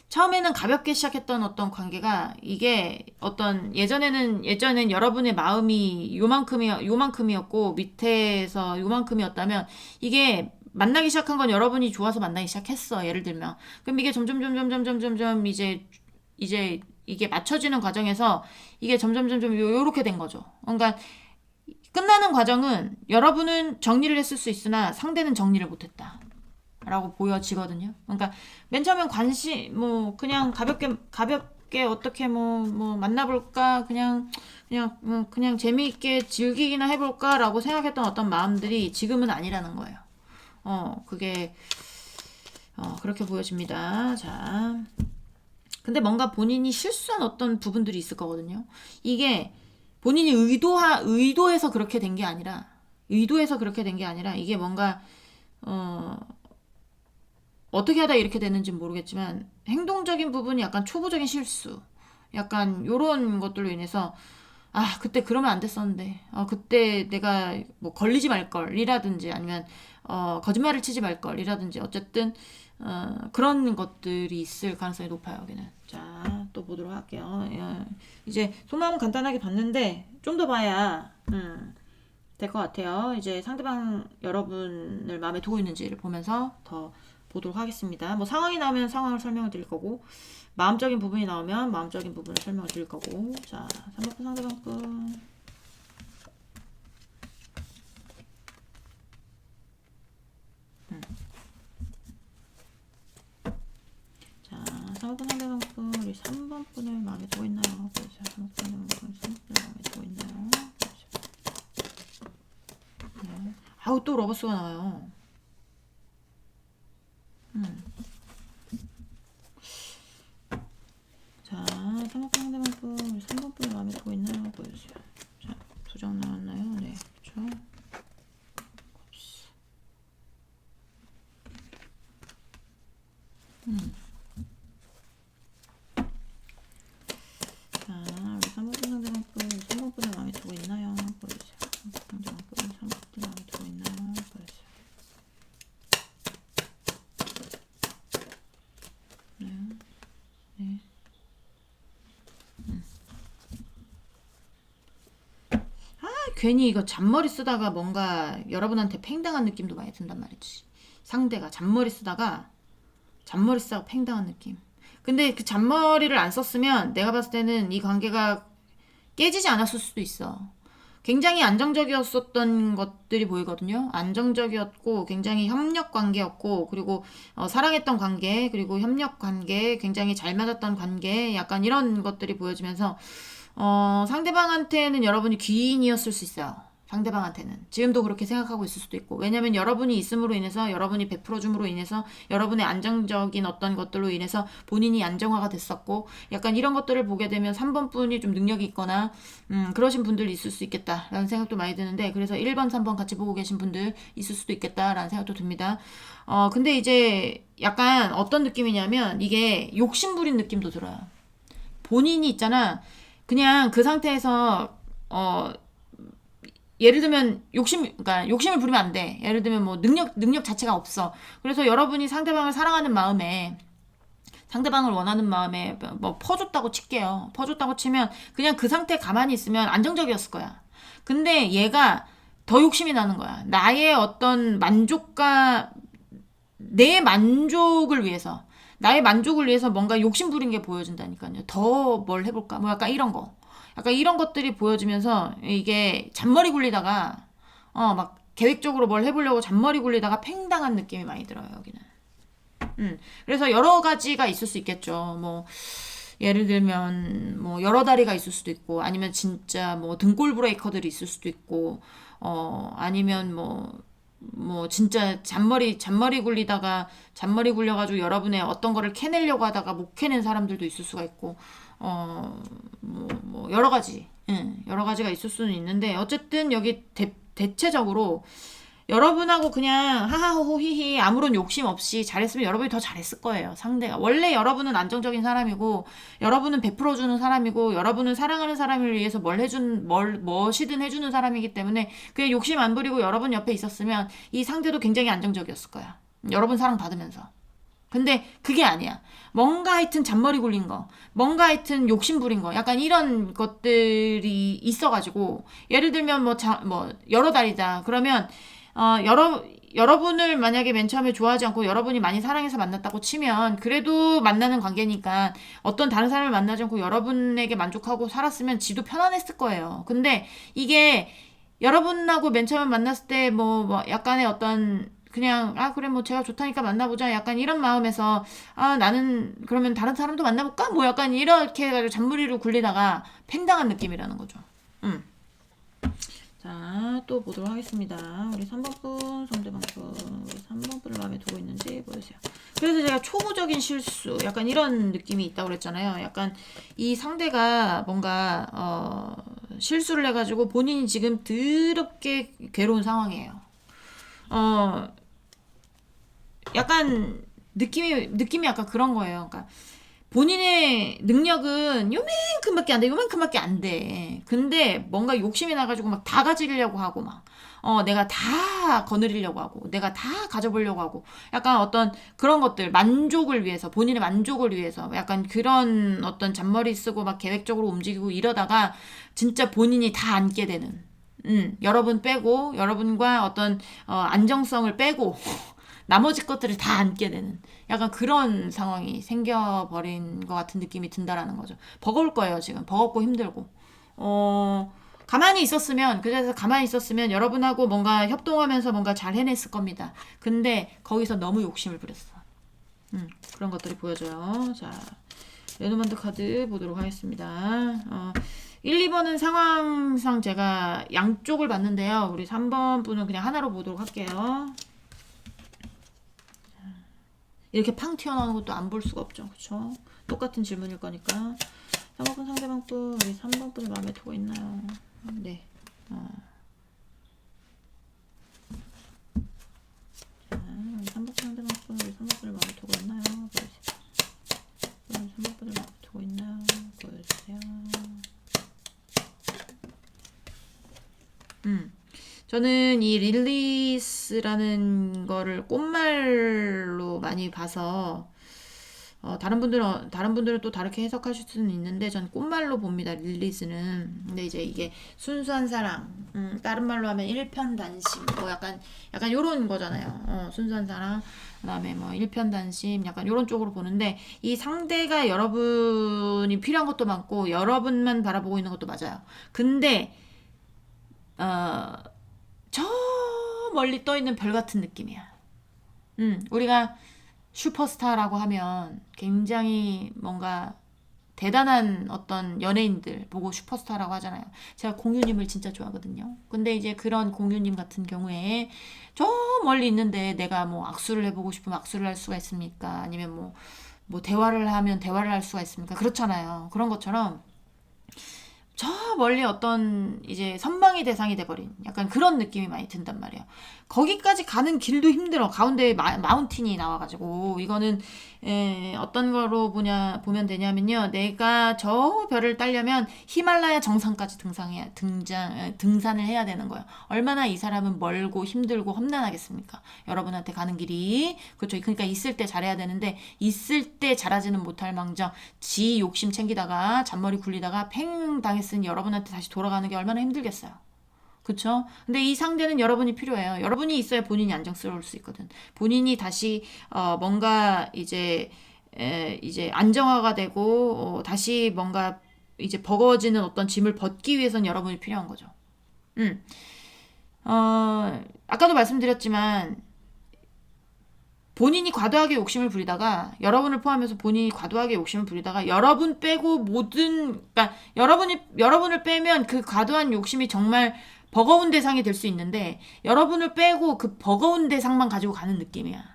처음에는 가볍게 시작했던 어떤 관계가 이게 어떤 예전엔 여러분의 마음이 요만큼이었고 밑에서 요만큼이었다면 이게 만나기 시작한 건 여러분이 좋아서 만나기 시작했어. 예를 들면. 그럼 이게 점점 이제 이게 맞춰지는 과정에서 이게 점점 요렇게 된 거죠. 그러니까 끝나는 과정은 여러분은 정리를 했을 수 있으나 상대는 정리를 못했다. 라고 보여지거든요. 그러니까 맨 처음엔 뭐 그냥 가볍게 어떻게 뭐 만나볼까 그냥 재미있게 즐기기나 해볼까라고 생각했던 어떤 마음들이 지금은 아니라는 거예요. 그게 그렇게 보여집니다. 자, 근데 뭔가 본인이 실수한 어떤 부분들이 있을 거거든요. 이게 본인이 의도해서 그렇게 된 게 아니라 이게 뭔가 어떻게 하다 이렇게 됐는지 모르겠지만 행동적인 부분이 약간 초보적인 실수 약간 요런 것들로 인해서 그때 그러면 안 됐었는데 그때 내가 뭐 걸리지 말걸이라든지 아니면 거짓말을 치지 말걸이라든지 어쨌든 그런 것들이 있을 가능성이 높아요. 여기는. 자, 또 보도록 할게요. 이제 속마음 간단하게 봤는데 좀 더 봐야 될 것 같아요. 이제 상대방 여러분을 마음에 두고 있는지를 보면서 더 보도록 하겠습니다. 뭐 상황이 나오면 상황을 설명을 드릴 거고 마음적인 부분이 나오면 마음적인 부분을 설명을 드릴 거고 자, 3번분 상대방분 자, 3번분 상대방분 우리 3번 분을 마음에 두고 있나요? 그래서 3번 분을 마음에 두고 있나요? 네. 아우 또 러버스가 나와요. 자, 3번 상대방분 우리 3번 분을 마음에 두고 있나요? 보여주세요. 자, 2장 나왔나요? 네, 그렇죠. 자, 우리 3번 상대방분 3번 분을 마음에 두고 있나요? 보여주세요. 상대방분 3번 분을 마음에 두고 있나요? 보여주세요. 네, 네. 괜히 이거 잔머리 쓰다가 뭔가 여러분한테 팽당한 느낌도 많이 든단 말이지. 상대가 잔머리 쓰다가 팽당한 느낌. 근데 그 잔머리를 안 썼으면 내가 봤을 때는 이 관계가 깨지지 않았을 수도 있어. 굉장히 안정적이었었던 것들이 보이거든요. 안정적이었고 굉장히 협력 관계였고 그리고 사랑했던 관계 그리고 협력 관계 굉장히 잘 맞았던 관계 약간 이런 것들이 보여지면서 상대방한테는 여러분이 귀인이었을 수 있어요. 상대방한테는. 지금도 그렇게 생각하고 있을 수도 있고. 왜냐면 여러분이 있음으로 인해서, 여러분이 베풀어줌으로 인해서, 여러분의 안정적인 어떤 것들로 인해서 본인이 안정화가 됐었고, 약간 이런 것들을 보게 되면 3번 분이 좀 능력이 있거나, 그러신 분들 있을 수 있겠다라는 생각도 많이 드는데, 그래서 1번, 3번 같이 보고 계신 분들 있을 수도 있겠다라는 생각도 듭니다. 근데 이제 약간 어떤 느낌이냐면, 이게 욕심부린 느낌도 들어요. 본인이 있잖아. 그냥 그 상태에서 예를 들면 그러니까 욕심을 부리면 안 돼. 예를 들면 뭐 능력 자체가 없어. 그래서 여러분이 상대방을 사랑하는 마음에, 상대방을 원하는 마음에 뭐 퍼줬다고 칠게요. 퍼줬다고 치면 그냥 그 상태에 가만히 있으면 안정적이었을 거야. 근데 얘가 더 욕심이 나는 거야. 나의 어떤 만족과 내 만족을 위해서, 나의 만족을 위해서 뭔가 욕심 부린 게 보여진다니까요. 더 뭘 해볼까? 뭐 약간 이런 거. 약간 이런 것들이 보여지면서 이게 잔머리 굴리다가 막 계획적으로 뭘 해보려고 잔머리 굴리다가 팽당한 느낌이 많이 들어요, 여기는. 그래서 여러 가지가 있을 수 있겠죠. 뭐 예를 들면 뭐 여러 다리가 있을 수도 있고, 아니면 진짜 뭐 등골 브레이커들이 있을 수도 있고, 아니면 뭐 진짜 잔머리 굴리다가 잔머리 굴려가지고 여러분의 어떤 거를 캐내려고 하다가 못 캐낸 사람들도 있을 수가 있고, 뭐 여러 가지, 여러 가지가 있을 수는 있는데, 어쨌든 여기 대체적으로 여러분하고 그냥 하하호호히히 아무런 욕심 없이 잘했으면 여러분이 더 잘했을 거예요. 상대가 원래 여러분은 안정적인 사람이고, 여러분은 베풀어주는 사람이고, 여러분은 사랑하는 사람을 위해서 무엇이든 해주는 사람이기 때문에 그냥 욕심 안 부리고 여러분 옆에 있었으면 이 상대도 굉장히 안정적이었을 거야. 여러분 사랑 받으면서. 근데 그게 아니야. 뭔가 하여튼 잔머리 굴린 거, 뭔가 하여튼 욕심 부린 거, 약간 이런 것들이 있어가지고, 예를 들면 뭐 여러 달이다. 그러면 여러분을 만약에 맨 처음에 좋아하지 않고 여러분이 많이 사랑해서 만났다고 치면, 그래도 만나는 관계니까 어떤 다른 사람을 만나지 않고 여러분에게 만족하고 살았으면 지도 편안했을 거예요. 근데 이게 여러분하고 맨 처음에 만났을 때 뭐 약간의 어떤, 그냥 그래 뭐 제가 좋다니까 만나보자, 약간 이런 마음에서 나는 그러면 다른 사람도 만나볼까, 뭐 약간 이렇게 해가지고 잔무리를 굴리다가 팽당한 느낌이라는 거죠. 자, 또 보도록 하겠습니다. 우리 3번 분, 상대방 분, 우리 3번 분을 마음에 두고 있는지 보여주세요. 그래서 제가 초보적인 실수, 약간 이런 느낌이 있다고 그랬잖아요. 약간 이 상대가 뭔가 실수를 해가지고 본인이 지금 더럽게 괴로운 상황이에요. 약간 느낌이 약간 그런 거예요. 그러니까 본인의 능력은 요만큼밖에 안 돼, 요만큼밖에 안 돼. 근데 뭔가 욕심이 나가지고 막 다 가지려고 하고, 막 내가 다 거느리려고 하고, 내가 다 가져보려고 하고, 약간 어떤 그런 것들, 만족을 위해서, 본인의 만족을 위해서 약간 그런 어떤 잔머리 쓰고 막 계획적으로 움직이고 이러다가 진짜 본인이 다 안게 되는, 여러분 빼고, 여러분과 어떤 안정성을 빼고 나머지 것들을 다 안게 되는, 약간 그런 상황이 생겨버린 것 같은 느낌이 든다라는 거죠. 버거울 거예요, 지금. 버겁고 힘들고. 가만히 있었으면, 그래서 가만히 있었으면 여러분하고 뭔가 협동하면서 뭔가 잘 해냈을 겁니다. 근데 거기서 너무 욕심을 부렸어. 그런 것들이 보여져요. 자, 레노만드 카드 보도록 하겠습니다. 1, 2번은 상황상 제가 양쪽을 봤는데요. 우리 3번 분은 그냥 하나로 보도록 할게요. 이렇게 팡 튀어나오는 것도 안 볼 수가 없죠. 그쵸? 똑같은 질문일 거니까. 3번 상대방 분, 우리 3번 분이 마음에 두고 있나요? 네. 자, 우리 3번 상대방 분, 우리 3번 분을 마음에 두고 있나요? 보여주세요. 우리 3번 분을 마음에 두고 있나요? 보여주세요. 저는 이 릴리스라는 거를 꽃말로 많이 봐서, 다른 분들은 또 다르게 해석하실 수는 있는데, 전 꽃말로 봅니다, 릴리스는. 근데 이제 이게 순수한 사랑, 다른 말로 하면 일편단심, 뭐 약간 요런 거잖아요. 순수한 사랑, 그 다음에 뭐 일편단심, 약간 요런 쪽으로 보는데, 이 상대가 여러분이 필요한 것도 많고, 여러분만 바라보고 있는 것도 맞아요. 근데, 저 멀리 떠 있는 별 같은 느낌이야. 우리가 슈퍼스타라고 하면 굉장히 뭔가 대단한 어떤 연예인들 보고 슈퍼스타라고 하잖아요. 제가 공유님을 진짜 좋아하거든요. 근데 이제 그런 공유님 같은 경우에 저 멀리 있는데 내가 뭐 악수를 해보고 싶으면 악수를 할 수가 있습니까? 아니면 뭐 대화를 하면 대화를 할 수가 있습니까? 그렇잖아요. 그런 것처럼 저 멀리 어떤 이제 선망의 대상이 돼버린 약간 그런 느낌이 많이 든단 말이에요. 거기까지 가는 길도 힘들어. 가운데 마운틴이 나와가지고 이거는 어떤 거로 보면 되냐면요. 내가 저 별을 따려면 히말라야 정상까지 등산을 해야 되는 거예요. 얼마나 이 사람은 멀고 힘들고 험난하겠습니까? 여러분한테 가는 길이. 그렇죠. 그러니까 있을 때 잘해야 되는데 있을 때 잘하지는 못할 망정 지 욕심 챙기다가 잔머리 굴리다가 팽 당했으니 여러분한테 다시 돌아가는 게 얼마나 힘들겠어요. 그쵸? 근데 이 상대는 여러분이 필요해요. 여러분이 있어야 본인이 안정스러울 수 있거든. 본인이 다시 뭔가 이제 안정화가 되고 다시 뭔가 이제 버거워지는 어떤 짐을 벗기 위해선 여러분이 필요한 거죠. 아까도 말씀드렸지만 본인이 과도하게 욕심을 부리다가 여러분을 포함해서 본인이 과도하게 욕심을 부리다가 여러분 빼고 그러니까 여러분을 빼면 그 과도한 욕심이 정말 버거운 대상이 될 수 있는데 여러분을 빼고 그 버거운 대상만 가지고 가는 느낌이야.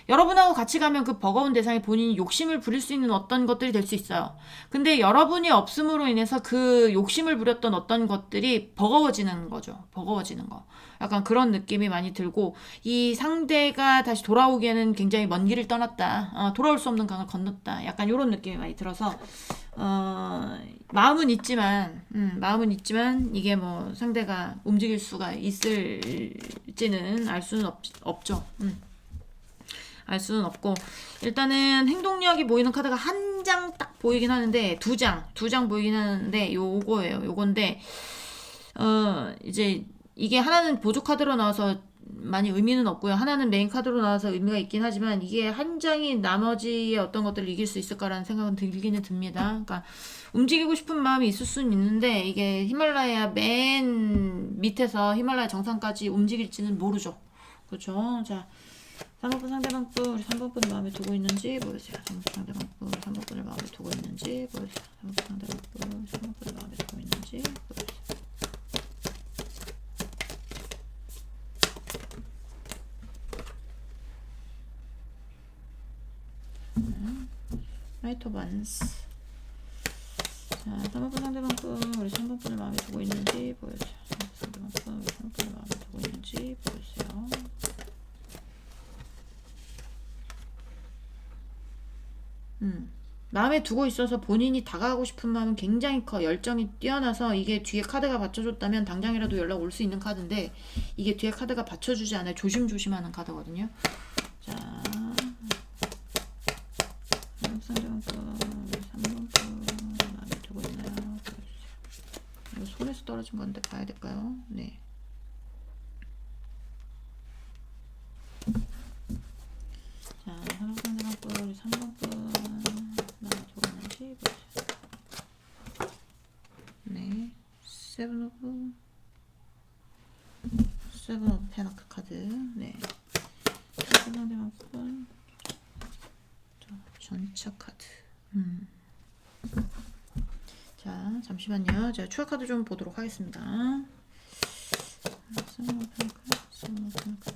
여러분하고 같이 가면 그 버거운 대상이 본인이 욕심을 부릴 수 있는 어떤 것들이 될 수 있어요. 근데 여러분이 없음으로 인해서 그 욕심을 부렸던 어떤 것들이 버거워지는 거죠. 버거워지는 거. 약간 그런 느낌이 많이 들고 이 상대가 다시 돌아오기에는 굉장히 먼 길을 떠났다. 돌아올 수 없는 강을 건넜다. 약간 이런 느낌이 많이 들어서 마음은 있지만 이게 뭐 상대가 움직일 수가 있을지는 알 수는 없죠. 알 수는 없고 일단은 행동력이 보이는 카드가 한 장 딱 보이긴 하는데 두 장 보이긴 하는데 요거예요. 요건데 이제 이게 하나는 보조 카드로 나와서 많이 의미는 없고요. 하나는 메인 카드로 나와서 의미가 있긴 하지만 이게 한 장이 나머지의 어떤 것들을 이길 수 있을까라는 생각은 들기는 듭니다. 그러니까 움직이고 싶은 마음이 있을 수는 있는데 이게 히말라야 맨 밑에서 히말라야 정상까지 움직일지는 모르죠. 그렇죠? 자, 3번분 상대방 분 우리 3번분을 마음에 두고 있는지 보여주세요. 3번분 상대방 분 우리 3번분을 마음에 두고 있는지 보여주세요. 3번분 상대방 분 우리 3번분을 마음에 두고 있는지 보여주세요. 라이트 오브 완스. 자, 3번분 상대방 분 우리 3번분을 마음에 두고 있는지 보여주세요. 3번분 상대방 분 우리 3번분을 마음에 두고 있는지 보여주세요. 마음에 두고 있어서 본인이 다가가고 싶은 마음은 굉장히 커. 열정이 뛰어나서 이게 뒤에 카드가 받쳐줬다면 당장이라도 연락 올 수 있는 카드인데 이게 뒤에 카드가 받쳐주지 않아요. 조심조심하는 카드거든요. 자, 상대방 거 3번 거 마음에 두고 있나요? 보여주세요. 이거 손에서 떨어진 건데 봐야 될까요? 네. 자, 상대방 거 우리 3번 거 네, 세븐 오브 페나클 카드. 네, 상대방 분 전차 카드. 자, 잠시만요. 제가 추가 카드 좀 보도록 하겠습니다. 세븐 오브 페나클.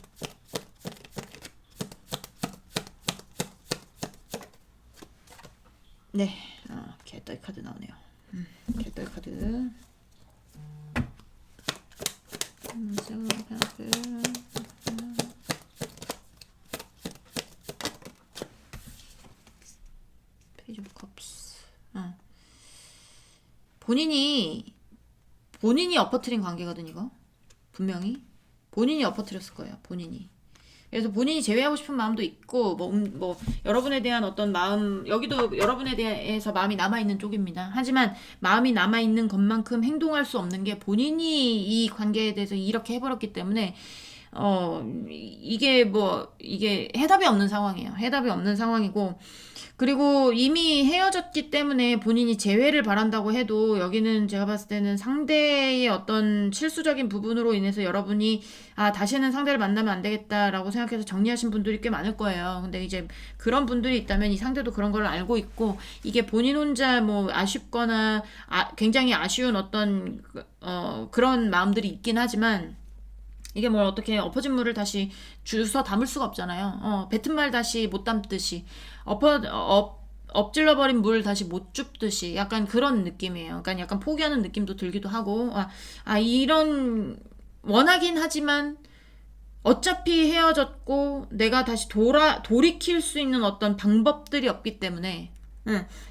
네, 개떨 카드 나오네요. 개떨 카드. 세븐 페나클. 페이지 오브 컵스. 본인이 엎어뜨린 관계거든 이거. 분명히 본인이 엎어뜨렸을 거예요. 본인이. 그래서 본인이 제외하고 싶은 마음도 있고 뭐 여러분에 대한 어떤 마음 여기도 여러분에 대해서 마음이 남아있는 쪽입니다. 하지만 마음이 남아있는 것만큼 행동할 수 없는 게 본인이 이 관계에 대해서 이렇게 해버렸기 때문에 이게 해답이 없는 상황이에요. 해답이 없는 상황이고 그리고 이미 헤어졌기 때문에 본인이 재회를 바란다고 해도 여기는 제가 봤을 때는 상대의 어떤 실수적인 부분으로 인해서 여러분이 다시는 상대를 만나면 안 되겠다라고 생각해서 정리하신 분들이 꽤 많을 거예요. 근데 이제 그런 분들이 있다면 이 상대도 그런 걸 알고 있고 이게 본인 혼자 뭐 아쉽거나 굉장히 아쉬운 어떤 그런 마음들이 있긴 하지만 이게 뭘 어떻게 엎어진 물을 다시 주워 담을 수가 없잖아요. 뱉은 말 다시 못 담듯이 엎질러버린 물 다시 못 줍듯이 약간 그런 느낌이에요. 그러니까 약간 포기하는 느낌도 들기도 하고, 이런, 원하긴 하지만 어차피 헤어졌고 내가 다시 돌이킬 수 있는 어떤 방법들이 없기 때문에,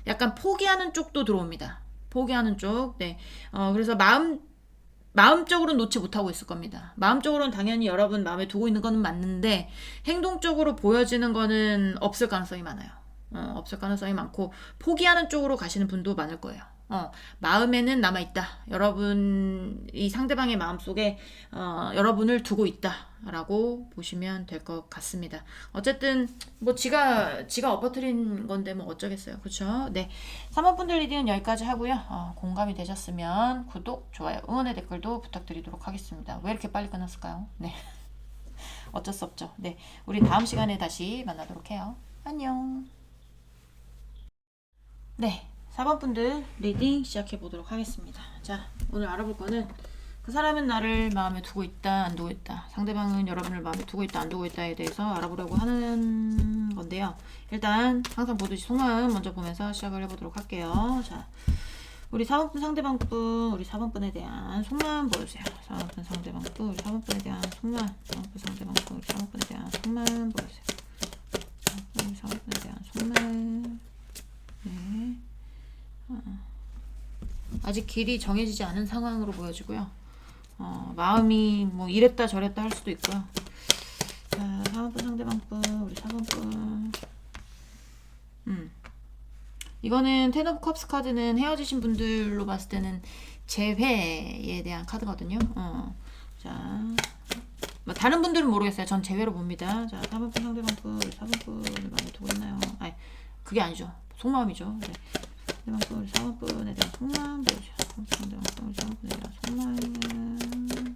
약간 포기하는 쪽도 들어옵니다. 포기하는 쪽. 네. 그래서 마음적으로는 놓지 못하고 있을 겁니다. 마음적으로는 당연히 여러분 마음에 두고 있는 거는 맞는데, 행동적으로 보여지는 거는 없을 가능성이 많아요. 없을 가능성이 많고, 포기하는 쪽으로 가시는 분도 많을 거예요. 마음에는 남아있다. 여러분, 이 상대방의 마음속에, 여러분을 두고 있다. 라고 보시면 될 것 같습니다. 어쨌든, 뭐, 지가 엎어뜨린 건데, 뭐, 어쩌겠어요. 그쵸? 네. 3번 분들 리딩은 여기까지 하고요. 공감이 되셨으면 구독, 좋아요, 응원의 댓글도 부탁드리도록 하겠습니다. 왜 이렇게 빨리 끝났을까요? 네. 어쩔 수 없죠. 네. 우리 다음 시간에 다시 만나도록 해요. 안녕. 네. 4번 분들 리딩 시작해 보도록 하겠습니다. 자, 오늘 알아볼 거는 그 사람은 나를 마음에 두고 있다, 안 두고 있다. 상대방은 여러분을 마음에 두고 있다, 안 두고 있다에 대해서 알아보려고 하는 건데요. 일단 항상 보듯이 속마음 먼저 보면서 시작을 해보도록 할게요. 자, 우리 4번분 상대방분, 우리 4번분에 대한 속마음 보여주세요. 4번분 상대방분, 우리 4번분에 대한 속마음, 4번분 상대방분, 우리 4번분에 대한 속마음 보여주세요. 우리 4번분에 대한 속마음. 네. 아직 길이 정해지지 않은 상황으로 보여지고요. 마음이 뭐 이랬다 저랬다 할 수도 있고요. 자, 4번분 상대방분, 우리 4번분. 이거는 텐 오브 컵스 카드는 헤어지신 분들로 봤을 때는 재회에 대한 카드거든요. 자, 뭐 다른 분들은 모르겠어요. 전 재회로 봅니다. 자, 4번분 상대방분, 우리 4번분을 많이 두고 있나요? 아니, 그게 아니죠. 속마음이죠. 네. 상대방분, 우리 4번분에 대한 속마음 보여주세요. 상대방분, 우리 4번분에 대한 속마음.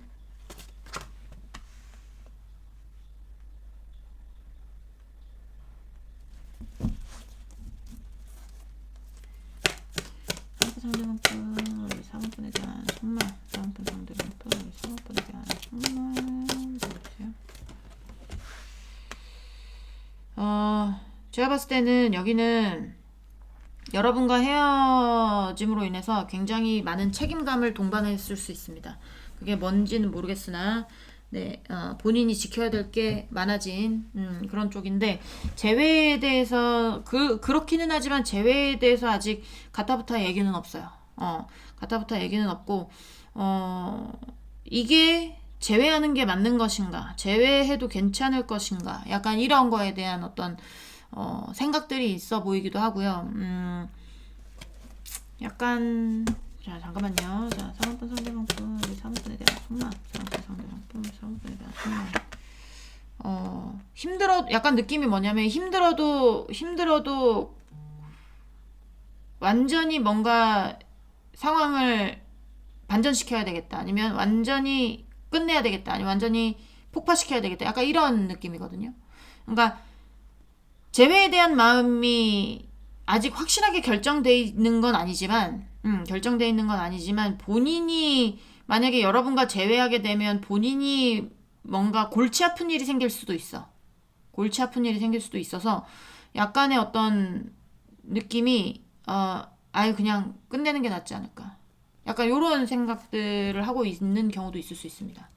상대방분, 우리 4번분에 대한 속마음. 4번분 상대방분, 우리 4번분에 대한 속마음 보여주세요. 제가 봤을 때는 여기는 여러분과 헤어짐으로 인해서 굉장히 많은 책임감을 동반했을 수 있습니다. 그게 뭔지는 모르겠으나, 네, 본인이 지켜야 될 게 많아진 그런 쪽인데, 재회에 대해서 그렇기는 하지만 재회에 대해서 아직 가타부타 얘기는 없어요. 가타부타 얘기는 없고, 이게 재회하는 게 맞는 것인가, 재회해도 괜찮을 것인가, 약간 이런 거에 대한 어떤 생각들이 있어 보이기도 하고요. 약간, 자, 잠깐만요. 자, 3번분 상대방분, 우리 3번분에 대한 속마음. 3번분 상대방분, 3번분에 대한 속마음. 약간 느낌이 뭐냐면, 힘들어도, 완전히 뭔가 상황을 반전시켜야 되겠다. 아니면 완전히 끝내야 되겠다. 아니면 완전히 폭파시켜야 되겠다. 약간 이런 느낌이거든요. 그러니까, 재회에 대한 마음이 아직 확실하게 결정돼 있는 건 아니지만, 본인이 만약에 여러분과 재회하게 되면 본인이 뭔가 골치 아픈 일이 생길 수도 있어. 골치 아픈 일이 생길 수도 있어서 약간의 어떤 느낌이, 그냥 끝내는 게 낫지 않을까. 약간 이런 생각들을 하고 있는 경우도 있을 수 있습니다.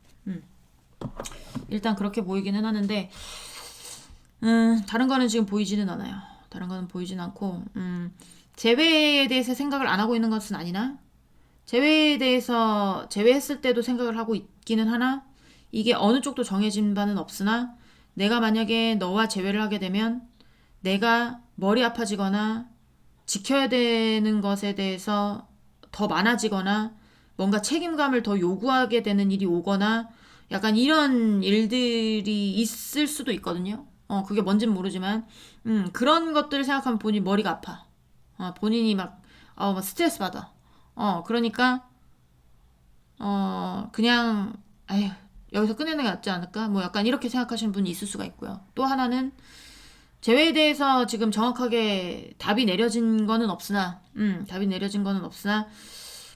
일단 그렇게 보이기는 하는데, 다른 거는 지금 보이지는 않아요. 다른 거는 보이진 않고, 재회에 대해서 생각을 안 하고 있는 것은 아니나, 재회에 대해서, 재회했을 때도 생각을 하고 있기는 하나, 이게 어느 쪽도 정해진 바는 없으나, 내가 만약에 너와 재회를 하게 되면, 내가 머리 아파지거나, 지켜야 되는 것에 대해서 더 많아지거나, 뭔가 책임감을 더 요구하게 되는 일이 오거나, 약간 이런 일들이 있을 수도 있거든요. 그게 뭔지는 모르지만, 그런 것들을 생각하면 본인이 머리가 아파. 본인이 막 스트레스 받아. 그러니까, 그냥, 여기서 끝내는 게 낫지 않을까? 뭐 약간 이렇게 생각하시는 분이 있을 수가 있고요. 또 하나는, 재회에 대해서 지금 정확하게 답이 내려진 거는 없으나,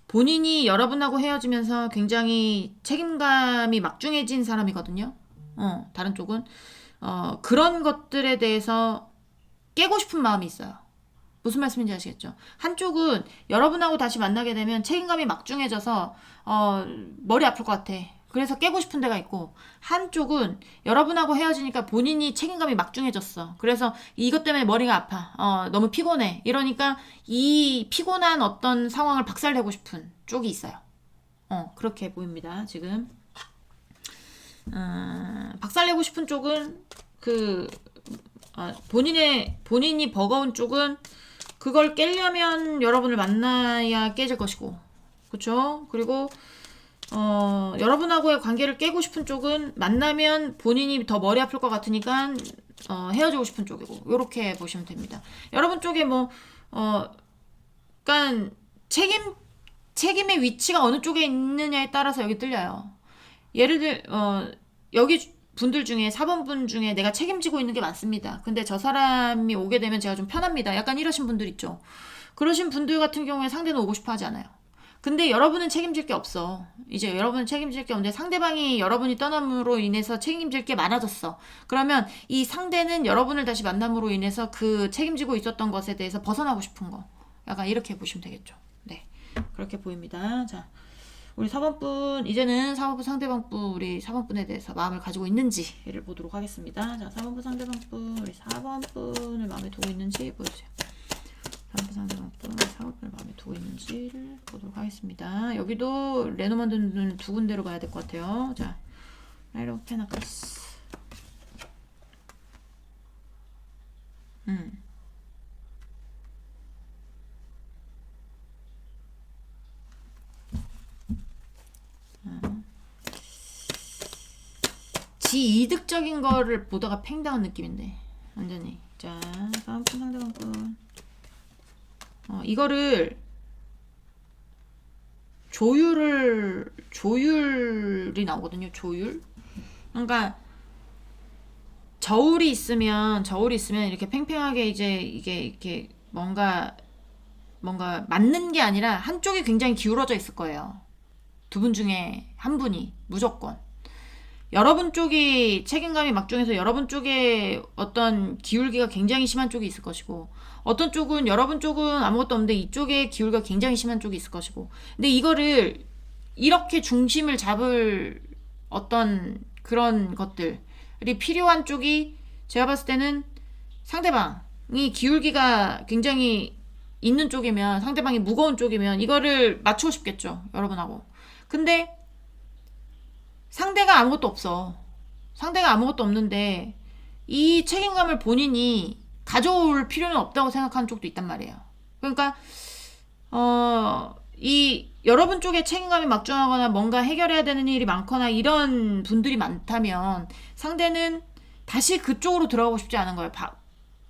본인이 여러분하고 헤어지면서 굉장히 책임감이 막중해진 사람이거든요. 다른 쪽은. 그런 것들에 대해서 깨고 싶은 마음이 있어요. 무슨 말씀인지 아시겠죠? 한쪽은 여러분하고 다시 만나게 되면 책임감이 막중해져서 머리 아플 것 같아. 그래서 깨고 싶은 데가 있고, 한쪽은 여러분하고 헤어지니까 본인이 책임감이 막중해졌어. 그래서 이것 때문에 머리가 아파. 너무 피곤해. 이러니까 이 피곤한 어떤 상황을 박살내고 싶은 쪽이 있어요. 그렇게 보입니다. 지금 박살내고 싶은 쪽은 본인이 버거운 쪽은 그걸 깨려면 여러분을 만나야 깨질 것이고, 그쵸? 그리고 여러분하고의 관계를 깨고 싶은 쪽은 만나면 본인이 더 머리 아플 것 같으니까 헤어지고 싶은 쪽이고, 요렇게 보시면 됩니다. 여러분 쪽에 그러니까 책임의 위치가 어느 쪽에 있느냐에 따라서 여기 뜰려요. 예를 들어 여기 분들 중에 4번 분 중에 내가 책임지고 있는 게 많습니다. 근데 저 사람이 오게 되면 제가 좀 편합니다. 약간 이러신 분들 있죠. 그러신 분들 같은 경우에 상대는 오고 싶어 하지 않아요. 근데 여러분은 책임질 게 없어. 이제 여러분은 책임질 게 없는데 상대방이 여러분이 떠남으로 인해서 책임질 게 많아졌어. 그러면 이 상대는 여러분을 다시 만남으로 인해서 그 책임지고 있었던 것에 대해서 벗어나고 싶은 거. 약간 이렇게 보시면 되겠죠. 네. 그렇게 보입니다. 자, 우리 4번분, 이제는 4번분 상대방분, 우리 4번분에 대해서 마음을 가지고 있는지를 보도록 하겠습니다. 자, 4번분 상대방분, 우리 4번분을 마음에 두고 있는지 보여주세요. 4번분 상대방분, 4번분을 마음에 두고 있는지를 보도록 하겠습니다. 여기도 레노만드는 두 군데로 가야 될 것 같아요. 자, 나이트 오브 펜타클스. 지 이득적인 거를 보다가 팽당한 느낌인데 완전히. 자, 다음 분 상대방분, 이거를 조율이 나오거든요. 조율. 그러니까 저울이 있으면 이렇게 팽팽하게 이제 이게 이렇게 뭔가 맞는 게 아니라 한쪽이 굉장히 기울어져 있을 거예요. 두 분 중에 한 분이 무조건. 여러분 쪽이 책임감이 막중해서 여러분 쪽에 어떤 기울기가 굉장히 심한 쪽이 있을 것이고, 어떤 쪽은 여러분 쪽은 아무것도 없는데 이쪽에 기울기가 굉장히 심한 쪽이 있을 것이고, 근데 이거를 이렇게 중심을 잡을 어떤 그런 것들이 필요한 쪽이, 제가 봤을 때는 상대방이 기울기가 굉장히 있는 쪽이면, 상대방이 무거운 쪽이면 이거를 맞추고 싶겠죠, 여러분하고. 근데 상대가 아무것도 없어. 상대가 아무것도 없는데 이 책임감을 본인이 가져올 필요는 없다고 생각하는 쪽도 있단 말이에요. 그러니까 이 여러분 쪽에 책임감이 막중하거나 뭔가 해결해야 되는 일이 많거나 이런 분들이 많다면 상대는 다시 그쪽으로 들어가고 싶지 않은 거예요.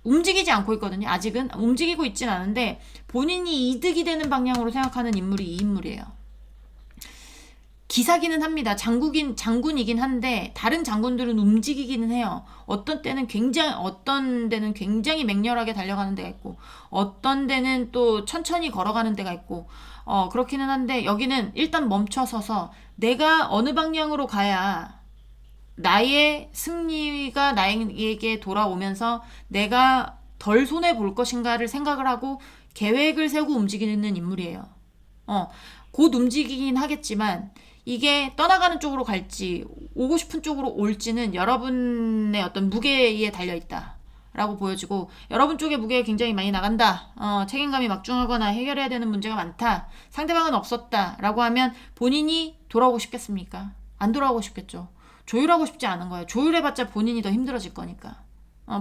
움직이지 않고 있거든요. 아직은 움직이고 있진 않은데 본인이 이득이 되는 방향으로 생각하는 인물이 이 인물이에요. 기사기는 합니다. 장군이긴 한데 다른 장군들은 움직이기는 해요. 어떤 데는 굉장히 맹렬하게 달려가는 데가 있고, 어떤 데는 또 천천히 걸어가는 데가 있고, 그렇기는 한데 여기는 일단 멈춰서서 내가 어느 방향으로 가야 나의 승리가 나에게 돌아오면서 내가 덜 손해 볼 것인가를 생각을 하고 계획을 세우고 움직이는 인물이에요. 곧 움직이긴 하겠지만 이게 떠나가는 쪽으로 갈지 오고 싶은 쪽으로 올지는 여러분의 어떤 무게에 달려있다 라고 보여지고, 여러분 쪽에 무게가 굉장히 많이 나간다, 책임감이 막중하거나 해결해야 되는 문제가 많다, 상대방은 없었다 라고 하면 본인이 돌아오고 싶겠습니까? 안 돌아오고 싶겠죠. 조율하고 싶지 않은 거예요. 조율해봤자 본인이 더 힘들어질 거니까.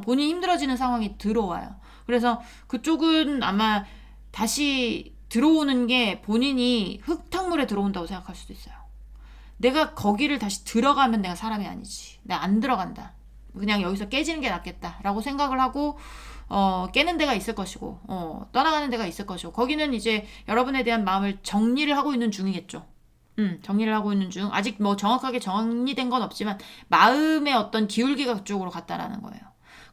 본인이 힘들어지는 상황이 들어와요. 그래서 그쪽은 아마 다시 들어오는 게 본인이 흙탕물에 들어온다고 생각할 수도 있어요. 내가 거기를 다시 들어가면 내가 사람이 아니지. 내가 안 들어간다. 그냥 여기서 깨지는 게 낫겠다 라고 생각을 하고 깨는 데가 있을 것이고, 떠나가는 데가 있을 것이고, 거기는 이제 여러분에 대한 마음을 정리를 하고 있는 중이겠죠. 정리를 하고 있는 중. 아직 정확하게 정리된 건 없지만 마음의 어떤 기울기가 그쪽으로 갔다라는 거예요.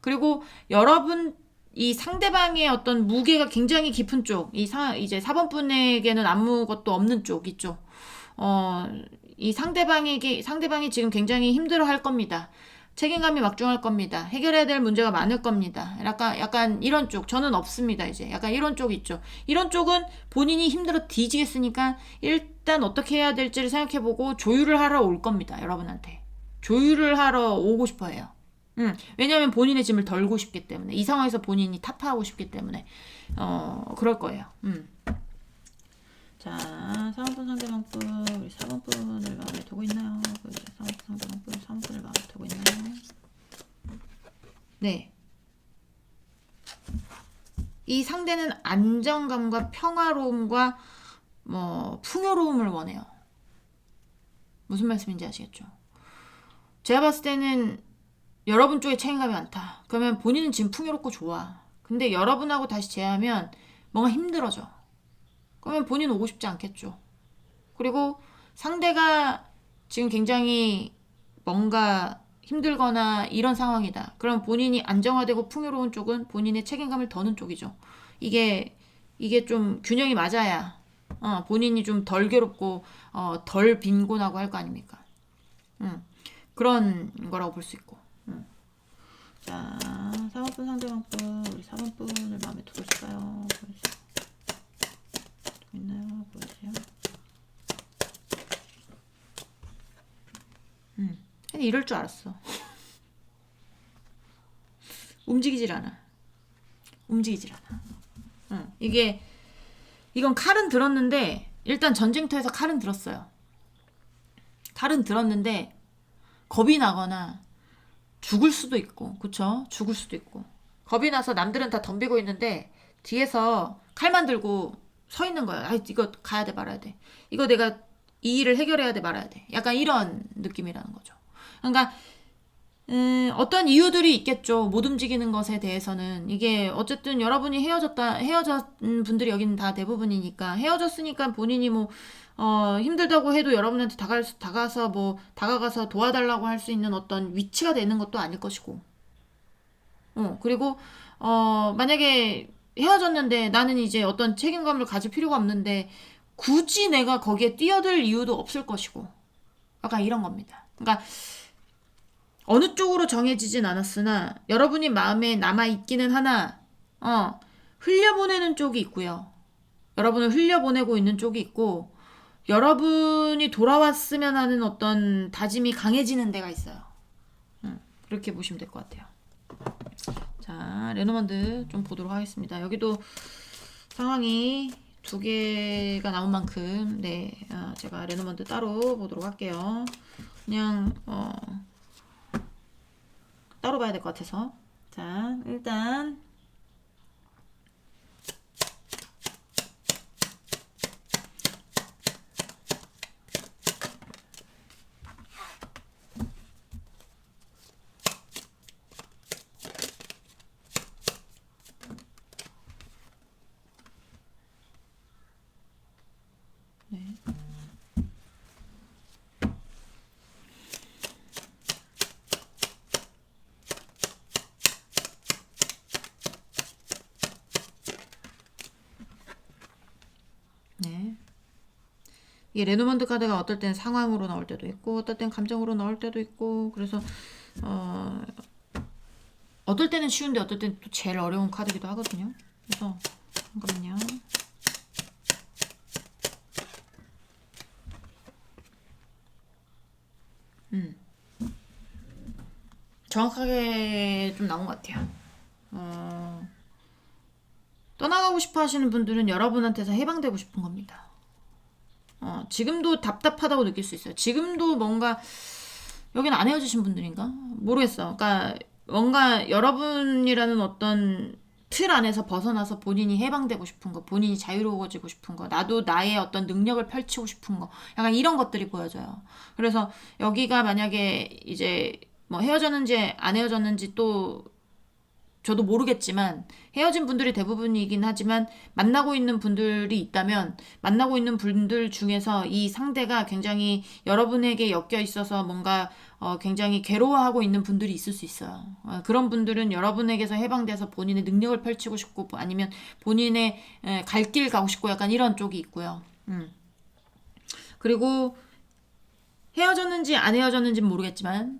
그리고 여러분, 이 상대방의 어떤 무게가 굉장히 깊은 쪽, 이제 4번분에게는 아무것도 없는 쪽 있죠. 이 상대방이 지금 굉장히 힘들어 할 겁니다. 책임감이 막중할 겁니다. 해결해야 될 문제가 많을 겁니다. 약간 이런 쪽. 저는 없습니다, 이제. 약간 이런 쪽 있죠. 이런 쪽은 본인이 힘들어 뒤지겠으니까 일단 어떻게 해야 될지를 생각해보고 조율을 하러 올 겁니다, 여러분한테. 조율을 하러 오고 싶어 해요. 왜냐면 본인의 짐을 덜고 싶기 때문에. 이 상황에서 본인이 타파하고 싶기 때문에. 그럴 거예요. 자, 3번 상대방 분, 우리 4번 분을 마음에 두고 있나요? 3번 상대방 분, 3번 분을 마음에 두고 있나요? 네. 이 상대는 안정감과 평화로움과 풍요로움을 원해요. 무슨 말씀인지 아시겠죠? 제가 봤을 때는 여러분 쪽에 책임감이 많다. 그러면 본인은 지금 풍요롭고 좋아. 근데 여러분하고 다시 재하면 뭔가 힘들어져. 그러면 본인 오고 싶지 않겠죠. 그리고 상대가 지금 굉장히 뭔가 힘들거나 이런 상황이다. 그럼 본인이 안정화되고 풍요로운 쪽은 본인의 책임감을 더는 쪽이죠. 이게 좀 균형이 맞아야 본인이 좀 덜 괴롭고 덜 빈곤하고 할 거 아닙니까? 그런 거라고 볼 수 있고. 자, 4번분 상대방 분, 우리 4번분을 마음에 두고 있어요. 보여주세요. 있나요? 보여주세요. 이럴 줄 알았어. 움직이질 않아. 이건 칼은 들었는데, 일단 전쟁터에서 칼은 들었어요. 칼은 들었는데, 겁이 나거나, 죽을 수도 있고, 그쵸? 죽을 수도 있고. 겁이 나서 남들은 다 덤비고 있는데, 뒤에서 칼만 들고 서 있는 거야. 이거 가야 돼, 말아야 돼. 이거 내가 이 일을 해결해야 돼, 말아야 돼. 약간 이런 느낌이라는 거죠. 그러니까, 어떤 이유들이 있겠죠. 못 움직이는 것에 대해서는. 이게 어쨌든 여러분이 헤어진 분들이 여기는 다 대부분이니까. 헤어졌으니까 본인이 힘들다고 해도 여러분한테 다가가서 도와달라고 할 수 있는 어떤 위치가 되는 것도 아닐 것이고. 그리고, 만약에 헤어졌는데 나는 이제 어떤 책임감을 가질 필요가 없는데 굳이 내가 거기에 뛰어들 이유도 없을 것이고. 약간 이런 겁니다. 그러니까, 어느 쪽으로 정해지진 않았으나 여러분이 마음에 남아있기는 하나 흘려보내는 쪽이 있고요. 여러분을 흘려보내고 있는 쪽이 있고 여러분이 돌아왔으면 하는 어떤 다짐이 강해지는 데가 있어요. 그렇게 보시면 될 것 같아요. 자, 레노먼드 좀 보도록 하겠습니다. 여기도 상황이 두 개가 나온 만큼 제가 레노먼드 따로 보도록 할게요. 그냥 따로 봐야 될 것 같아서. 자, 일단 이게 레노먼드 카드가 어떨 땐 상황으로 나올 때도 있고 어떨 땐 감정으로 나올 때도 있고 그래서 어떨 때는 쉬운데 어떨 때는 또 제일 어려운 카드기도 하거든요. 그래서 잠깐만요. 정확하게 좀 나온 것 같아요. 떠나가고 싶어 하시는 분들은 여러분한테서 해방되고 싶은 겁니다. 지금도 답답하다고 느낄 수 있어요. 지금도 뭔가 여기는 안 헤어지신 분들인가? 모르겠어. 그러니까 뭔가 여러분이라는 어떤 틀 안에서 벗어나서 본인이 해방되고 싶은 거, 본인이 자유로워지고 싶은 거, 나도 나의 어떤 능력을 펼치고 싶은 거, 약간 이런 것들이 보여져요. 그래서 여기가 만약에 이제 헤어졌는지 안 헤어졌는지 또 저도 모르겠지만 헤어진 분들이 대부분이긴 하지만 만나고 있는 분들이 있다면 만나고 있는 분들 중에서 이 상대가 굉장히 여러분에게 엮여 있어서 뭔가 굉장히 괴로워하고 있는 분들이 있을 수 있어요. 그런 분들은 여러분에게서 해방돼서 본인의 능력을 펼치고 싶고 아니면 본인의 갈 길 가고 싶고 약간 이런 쪽이 있고요. 그리고 헤어졌는지 안 헤어졌는지는 모르겠지만,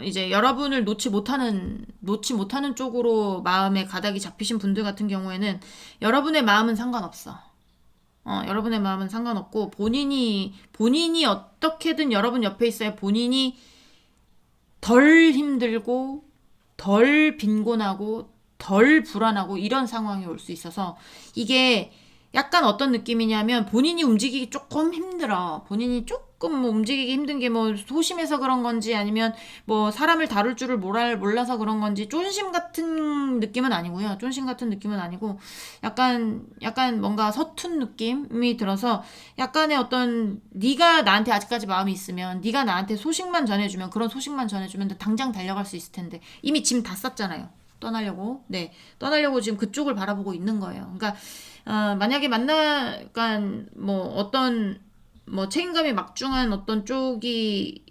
이제 여러분을 놓지 못하는 쪽으로 마음의 가닥이 잡히신 분들 같은 경우에는 여러분의 마음은 상관없어. 여러분의 마음은 상관없고, 본인이 어떻게든 여러분 옆에 있어야 본인이 덜 힘들고, 덜 빈곤하고, 덜 불안하고, 이런 상황이 올 수 있어서, 이게 약간 어떤 느낌이냐면 본인이 움직이기 조금 힘들어. 본인이 조금 뭐 움직이기 힘든 게 뭐 소심해서 그런 건지 아니면 뭐 사람을 다룰 줄을 몰라서 그런 건지 쫀심 같은 느낌은 아니고요. 쫀심 같은 느낌은 아니고 약간 뭔가 서툰 느낌이 들어서 약간의 어떤 네가 나한테 아직까지 마음이 있으면 네가 나한테 소식만 전해주면 그런 소식만 전해주면 당장 달려갈 수 있을 텐데 이미 짐 다 쌌잖아요. 떠나려고. 네. 떠나려고 지금 그쪽을 바라보고 있는 거예요. 그러니까 만약에 그러니까 뭐 어떤 뭐 책임감이 막중한 어떤 쪽이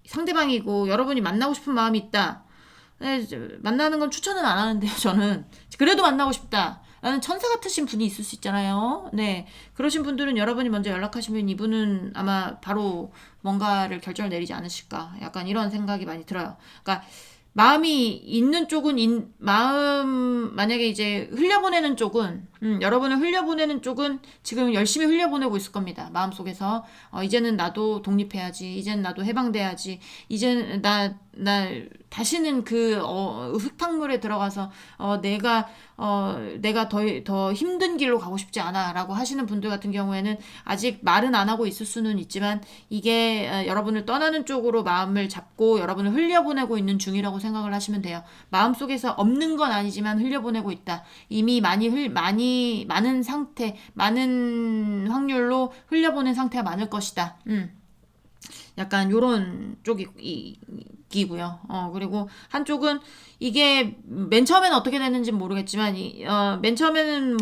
상대방이고 여러분이 만나고 싶은 마음이 있다. 네, 만나는 건 추천은 안 하는데요, 저는. 그래도 만나고 싶다. 라는 천사 같으신 분이 있을 수 있잖아요. 네. 그러신 분들은 여러분이 먼저 연락하시면 이분은 아마 바로 뭔가를 결정을 내리지 않으실까. 약간 이런 생각이 많이 들어요. 그러니까 마음이 있는 쪽은 만약에 이제 흘려보내는 쪽은 여러분을 흘려보내는 쪽은 지금 열심히 흘려보내고 있을 겁니다. 마음속에서 이제는 나도 독립해야지. 이제는 나도 해방돼야지. 이제는 나 다시는 그 흙탕물에 들어가서 내가 더 힘든 길로 가고 싶지 않아라고 하시는 분들 같은 경우에는 아직 말은 안 하고 있을 수는 있지만 이게 여러분을 떠나는 쪽으로 마음을 잡고 여러분을 흘려보내고 있는 중이라고 생각을 하시면 돼요. 마음속에서 없는 건 아니지만 흘려보내고 있다. 이미 많은 상태, 많은 확률로 흘려보낸 상태가 많을 것이다. 약간 요런 쪽이고요. 그리고 한쪽은 이게 맨 처음에는 어떻게 됐는지 모르겠지만 맨 처음에는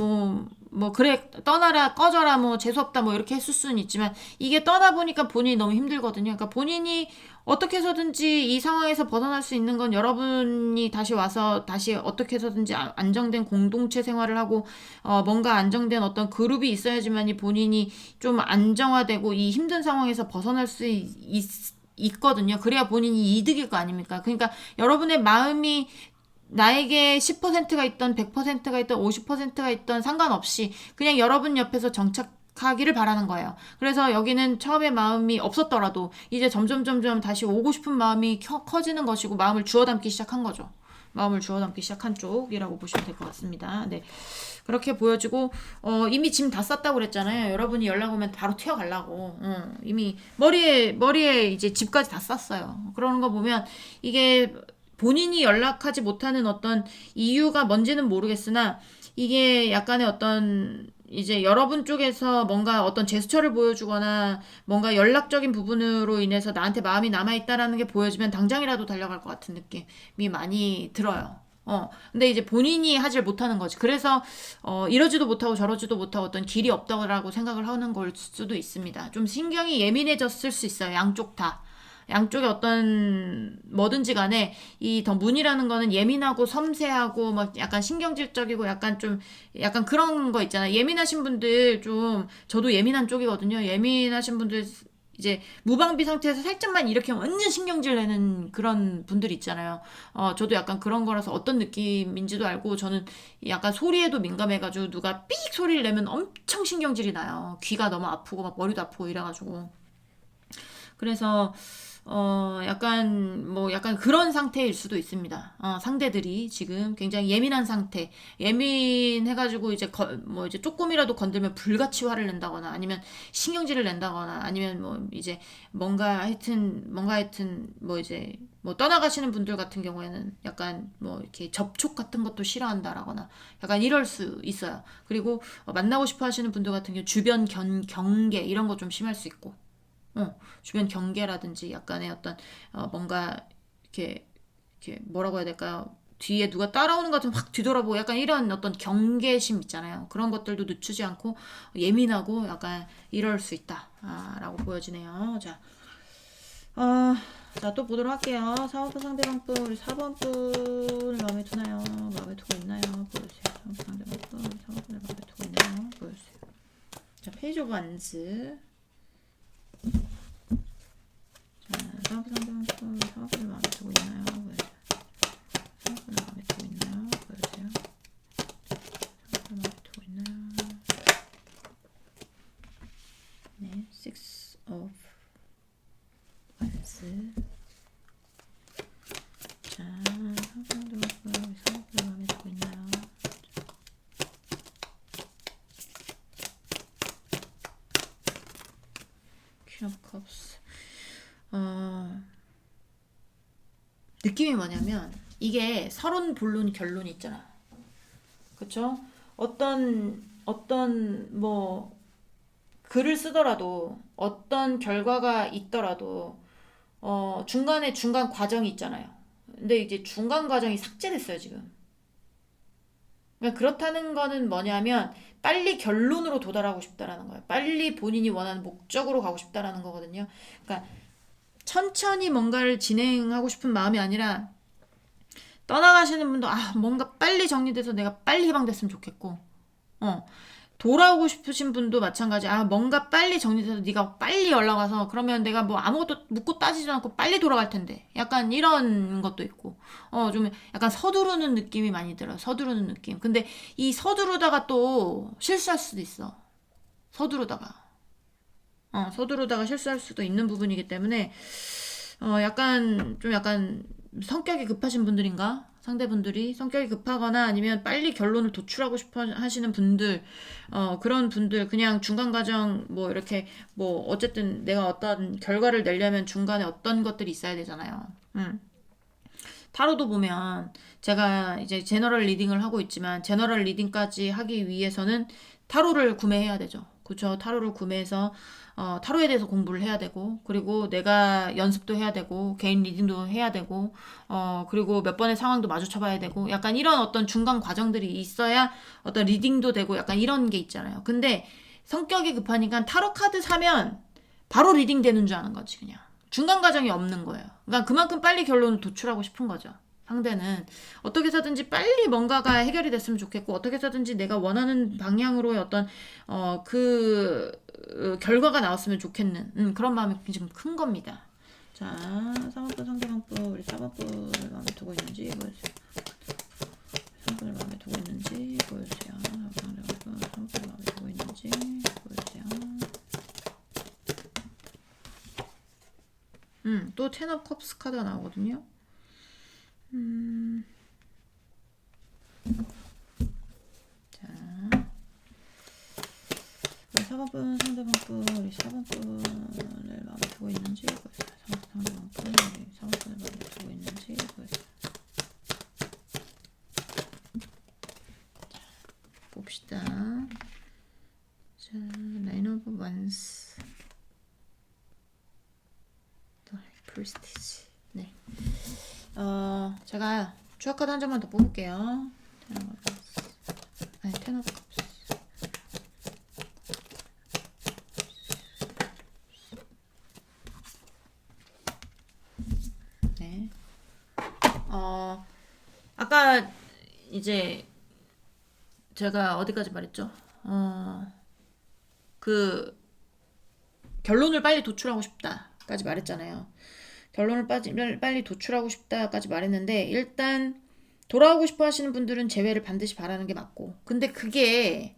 그래 떠나라 꺼져라 뭐 재수없다 뭐 이렇게 했을 수는 있지만 이게 떠나 보니까 본인이 너무 힘들거든요. 그러니까 본인이 어떻게 해서든지 이 상황에서 벗어날 수 있는 건 여러분이 다시 와서 다시 어떻게 해서든지 안정된 공동체 생활을 하고 뭔가 안정된 어떤 그룹이 있어야지만이 본인이 좀 안정화되고 이 힘든 상황에서 벗어날 수 있거든요. 그래야 본인이 이득일 거 아닙니까? 그러니까 여러분의 마음이 나에게 10%가 있던 100%가 있던 50%가 있던 상관없이 그냥 여러분 옆에서 정착하기를 바라는 거예요. 그래서 여기는 처음에 마음이 없었더라도 이제 점점 다시 오고 싶은 마음이 커지는 것이고 마음을 주워 담기 시작한 거죠. 마음을 주워 담기 시작한 쪽이라고 보시면 될 것 같습니다. 네. 그렇게 보여지고 이미 짐 다 쌌다고 그랬잖아요. 여러분이 연락 오면 바로 튀어가려고. 이미 머리에 이제 집까지 다 쌌어요. 그러는 거 보면 이게 본인이 연락하지 못하는 어떤 이유가 뭔지는 모르겠으나 이게 약간의 어떤 이제 여러분 쪽에서 뭔가 어떤 제스처를 보여주거나 뭔가 연락적인 부분으로 인해서 나한테 마음이 남아있다라는 게 보여지면 당장이라도 달려갈 것 같은 느낌이 많이 들어요. 근데 이제 본인이 하질 못하는 거지. 그래서, 이러지도 못하고 저러지도 못하고 어떤 길이 없다고 생각을 하는 걸 수도 있습니다. 좀 신경이 예민해졌을 수 있어요. 양쪽 다. 양쪽에 어떤 뭐든지 간에 이 더 문이라는 거는 예민하고 섬세하고 막 약간 신경질적이고 약간 그런 거 있잖아요. 예민하신 분들 좀 저도 예민한 쪽이거든요. 예민하신 분들 이제 무방비 상태에서 살짝만 이렇게 완전 신경질 내는 그런 분들 있잖아요. 저도 약간 그런 거라서 어떤 느낌인지도 알고 저는 약간 소리에도 민감해가지고 누가 삑 소리를 내면 엄청 신경질이 나요. 귀가 너무 아프고 막 머리도 아프고 이래가지고. 그래서 약간 그런 상태일 수도 있습니다. 상대들이 지금 굉장히 예민한 상태. 예민해가지고 이제 조금이라도 건들면 불같이 화를 낸다거나 아니면 신경질을 낸다거나 아니면 이제 뭔가 하여튼 이제 떠나가시는 분들 같은 경우에는 약간 이렇게 접촉 같은 것도 싫어한다라거나 약간 이럴 수 있어요. 그리고 만나고 싶어 하시는 분들 같은 경우 주변 경계 이런 거 좀 심할 수 있고. 주변 경계라든지 약간의 어떤 뭔가 이렇게 뭐라고 해야 될까요? 뒤에 누가 따라오는 것 같으면 확 뒤돌아보고 약간 이런 어떤 경계심 있잖아요. 그런 것들도 늦추지 않고 예민하고 약간 이럴 수 있다라고 보여지네요. 자, 또 보도록 할게요. 4번분 상대방 분, 우리 4번 분 마음에 드나요? 마음에 두고 있나요? 보여주세요. 4번분 상대방 분, 4번 분을 마음에 두고 있나요? 보여주세요. 자, 페이지 오브 안즈. 사업부 상대방분 사업부를 마음에 두고 있나요? 보여주세요. 사업부를 마음에 두고 있나요? 보여주세요. 사업부를 마음에 두고 있나요? 네, Six of Wands. 자, 사업부를 마음에 두고 있나요? Queen of Cups. 느낌이 뭐냐면 이게 서론, 본론, 결론이 있잖아. 그쵸? 어떤 뭐 글을 쓰더라도 어떤 결과가 있더라도 중간에 중간 과정이 있잖아요. 근데 이제 중간 과정이 삭제됐어요, 지금. 그러니까 그렇다는 거는 뭐냐면 빨리 결론으로 도달하고 싶다라는 거예요. 빨리 본인이 원하는 목적으로 가고 싶다라는 거거든요. 그러니까 천천히 뭔가를 진행하고 싶은 마음이 아니라 떠나가시는 분도 뭔가 빨리 정리돼서 내가 빨리 해방됐으면 좋겠고 돌아오고 싶으신 분도 마찬가지. 뭔가 빨리 정리돼서 네가 빨리 연락 와서 그러면 내가 뭐 아무것도 묻고 따지지 않고 빨리 돌아갈 텐데. 약간 이런 것도 있고. 좀 약간 서두르는 느낌이 많이 들어요. 서두르는 느낌. 근데 이 서두르다가 또 실수할 수도 있어. 서두르다가 실수할 수도 있는 부분이기 때문에 약간 성격이 급하신 분들인가? 상대분들이 성격이 급하거나 아니면 빨리 결론을 도출하고 싶어 하시는 분들, 그런 분들 그냥 중간 과정 뭐 이렇게 뭐 어쨌든 내가 어떤 결과를 내려면 중간에 어떤 것들이 있어야 되잖아요. 타로도 보면 제가 이제 제너럴 리딩을 하고 있지만 제너럴 리딩까지 하기 위해서는 타로를 구매해야 되죠. 그렇죠. 타로를 구매해서 타로에 대해서 공부를 해야 되고 그리고 내가 연습도 해야 되고 개인 리딩도 해야 되고 그리고 몇 번의 상황도 마주쳐 봐야 되고 약간 이런 어떤 중간 과정들이 있어야 어떤 리딩도 되고 약간 이런 게 있잖아요. 근데 성격이 급하니까 타로 카드 사면 바로 리딩 되는 줄 아는 거지 그냥. 중간 과정이 없는 거예요. 그러니까 그만큼 빨리 결론을 도출하고 싶은 거죠. 상대는 어떻게 해서든지 빨리 뭔가가 해결이 됐으면 좋겠고 어떻게 해서든지 내가 원하는 방향으로의 어떤 결과가 나왔으면 좋겠는 그런 마음이 좀 큰 겁니다. 자, 3번분 상대방분 우리 4번분을 마음에 두고 있는지 보여주세요. 3번을 마음에 두고 있는지 보여주세요. 3번을 마음에 두고 있는지 보여주세요. 또 텐 오브 컵스 카드가 나오거든요. 자, 우리 4번분 상대방분 우리 4번분을 마음에 두고 있는지 보여주세요. 상대방분 우리 4번분을 마음에 두고 있는지 보여주세요. 자, 봅시다. 자, 나인 오브 원스 프리스티지. 네. 제가 추억 카드 한 장만 더 뽑을게요. 텐 오브 컵스. 네. 아까 이제 제가 어디까지 말했죠? 그 결론을 빨리 도출하고 싶다까지 말했잖아요. 결론을 빨리 도출하고 싶다까지 말했는데 일단 돌아오고 싶어 하시는 분들은 재회를 반드시 바라는 게 맞고 근데 그게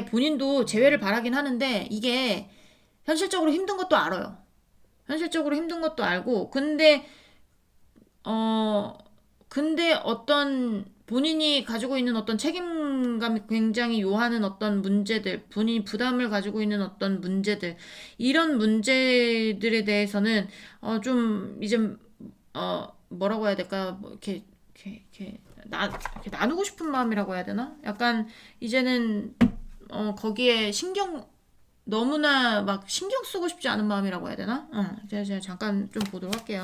본인도 재회를 바라긴 하는데 이게 현실적으로 힘든 것도 알아요. 현실적으로 힘든 것도 알고 근데 어떤 본인이 가지고 있는 어떤 책임감이 굉장히 요하는 어떤 문제들, 본인이 부담을 가지고 있는 어떤 문제들, 이런 문제들에 대해서는 좀 이제 뭐라고 해야 될까? 뭐 이렇게 나누고 싶은 마음이라고 해야 되나? 약간 이제는 거기에 너무나 막 신경 쓰고 싶지 않은 마음이라고 해야 되나? 제가 잠깐 좀 보도록 할게요.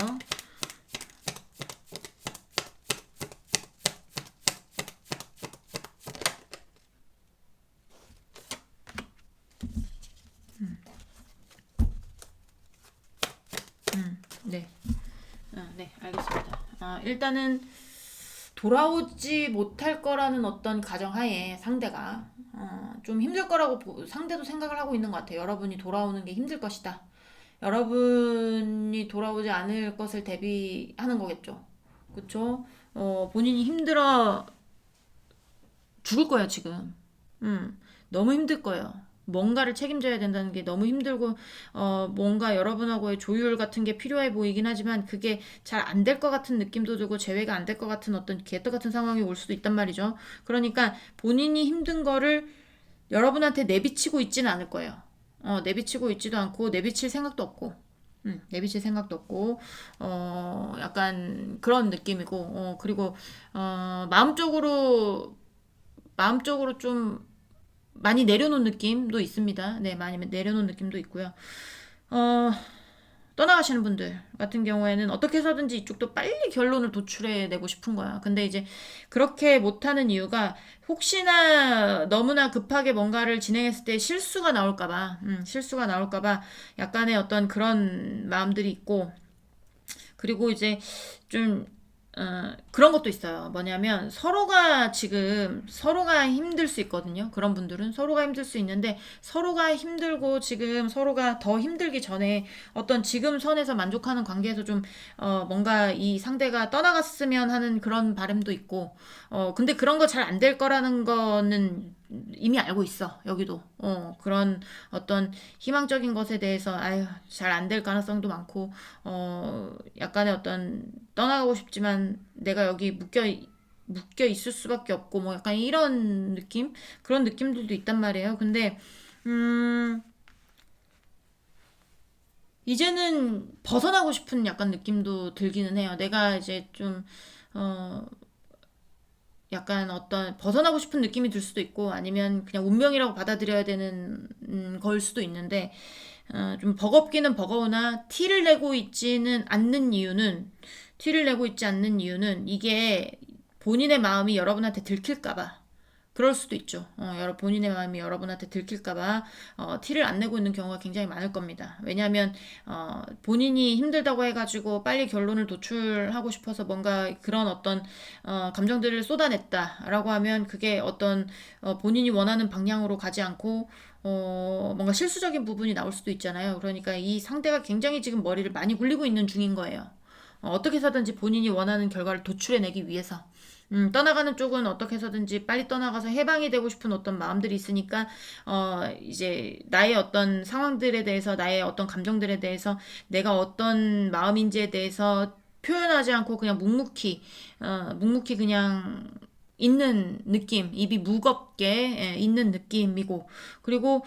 네. 네, 알겠습니다. 일단은 돌아오지 못할 거라는 어떤 가정하에 상대가 좀 힘들 거라고 상대도 생각을 하고 있는 것 같아요. 여러분이 돌아오는 게 힘들 것이다. 여러분이 돌아오지 않을 것을 대비하는 거겠죠. 그쵸? 본인이 힘들어 죽을 거야, 지금. 너무 힘들 거예요. 뭔가를 책임져야 된다는 게 너무 힘들고, 뭔가 여러분하고의 조율 같은 게 필요해 보이긴 하지만, 그게 잘 안 될 것 같은 느낌도 들고, 재회가 안 될 것 같은 어떤 개떡 같은 상황이 올 수도 있단 말이죠. 그러니까 본인이 힘든 거를 여러분한테 내비치고 있지는 않을 거예요. 내비치고 있지도 않고, 내비칠 생각도 없고, 내비칠 생각도 없고, 약간 그런 느낌이고, 그리고, 마음적으로 좀 많이 내려놓은 느낌도 있습니다. 네, 많이 내려놓은 느낌도 있고요. 어, 떠나가시는 분들 같은 경우에는 어떻게 해서든지 이쪽도 빨리 결론을 도출해내고 싶은 거야. 근데 이제 그렇게 못하는 이유가 혹시나 너무나 급하게 뭔가를 진행했을 때 실수가 나올까봐 약간의 어떤 그런 마음들이 있고, 그리고 이제 좀 그런 것도 있어요. 뭐냐면 서로가 힘들 수 있거든요. 그런 분들은 서로가 힘들 수 있는데 서로가 힘들고 지금 서로가 더 힘들기 전에 어떤 지금 선에서 만족하는 관계에서 좀 뭔가 이 상대가 떠나갔으면 하는 그런 바람도 있고 근데 그런 거 잘 안 될 거라는 거는 이미 알고 있어. 여기도 그런 어떤 희망적인 것에 대해서 아유 잘 안 될 가능성도 많고 약간의 어떤 떠나가고 싶지만 내가 여기 묶여 있을 수밖에 없고 뭐 약간 이런 느낌 그런 느낌들도 있단 말이에요. 근데 음 이제는 벗어나고 싶은 약간 느낌도 들기는 해요. 내가 이제 좀 어, 약간 어떤 벗어나고 싶은 느낌이 들 수도 있고 아니면 그냥 운명이라고 받아들여야 되는 걸 수도 있는데 좀 버겁기는 버거우나 티를 내고 있지 않는 이유는 이게 본인의 마음이 여러분한테 들킬까봐 그럴 수도 있죠. 본인의 마음이 여러분한테 들킬까봐 티를 안 내고 있는 경우가 굉장히 많을 겁니다. 왜냐하면 본인이 힘들다고 해가지고 빨리 결론을 도출하고 싶어서 뭔가 그런 어떤 감정들을 쏟아냈다라고 하면 그게 어떤 본인이 원하는 방향으로 가지 않고 뭔가 실수적인 부분이 나올 수도 있잖아요. 그러니까 이 상대가 굉장히 지금 머리를 많이 굴리고 있는 중인 거예요. 어떻게 해서든지 본인이 원하는 결과를 도출해내기 위해서. 떠나가는 쪽은 어떻게 해서든지 빨리 떠나가서 해방이 되고 싶은 어떤 마음들이 있으니까, 이제 나의 어떤 상황들에 대해서, 나의 어떤 감정들에 대해서 내가 어떤 마음인지에 대해서 표현하지 않고 그냥 묵묵히 그냥 있는 느낌, 입이 무겁게 있는 느낌이고, 그리고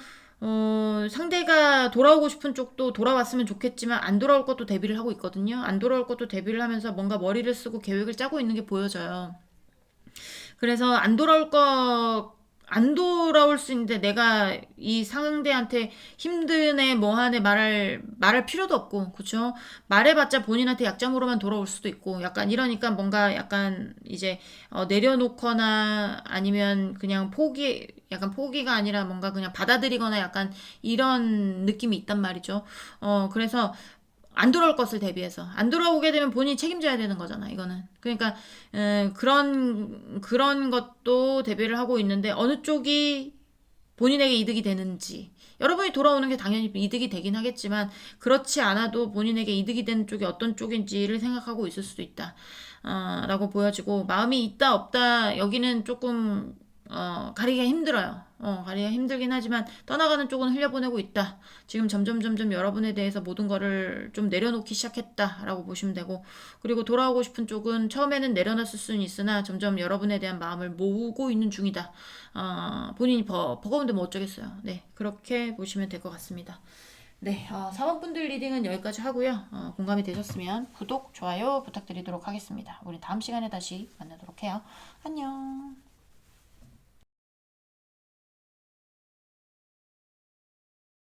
상대가 돌아오고 싶은 쪽도 돌아왔으면 좋겠지만 안 돌아올 것도 대비를 하고 있거든요. 안 돌아올 것도 대비를 하면서 뭔가 머리를 쓰고 계획을 짜고 있는 게 보여져요. 그래서 안 돌아올 수 있는데 내가 이 상대한테 힘드네 뭐하네 말할 필요도 없고 그쵸 말해봤자 본인한테 약점으로만 돌아올 수도 있고 약간 이러니까 뭔가 약간 이제 내려놓거나 아니면 그냥 약간 포기가 아니라 뭔가 그냥 받아들이거나 약간 이런 느낌이 있단 말이죠. 그래서 안 돌아올 것을 대비해서 안 돌아오게 되면 본인이 책임져야 되는 거잖아 이거는 그러니까 그런 것도 대비를 하고 있는데 어느 쪽이 본인에게 이득이 되는지 여러분이 돌아오는 게 당연히 이득이 되긴 하겠지만 그렇지 않아도 본인에게 이득이 되는 쪽이 어떤 쪽인지를 생각하고 있을 수도 있다 라고 보여지고 마음이 있다 없다 여기는 조금 가리기가 힘들어요. 가리기가 힘들긴 하지만 떠나가는 쪽은 흘려보내고 있다. 지금 점점 여러분에 대해서 모든 거를 좀 내려놓기 시작했다라고 보시면 되고 그리고 돌아오고 싶은 쪽은 처음에는 내려놨을 수는 있으나 점점 여러분에 대한 마음을 모으고 있는 중이다. 본인이 버거운데 뭐 어쩌겠어요. 네, 그렇게 보시면 될 것 같습니다. 네, 사원분들 리딩은 여기까지 하고요. 공감이 되셨으면 구독, 좋아요 부탁드리도록 하겠습니다. 우리 다음 시간에 다시 만나도록 해요. 안녕.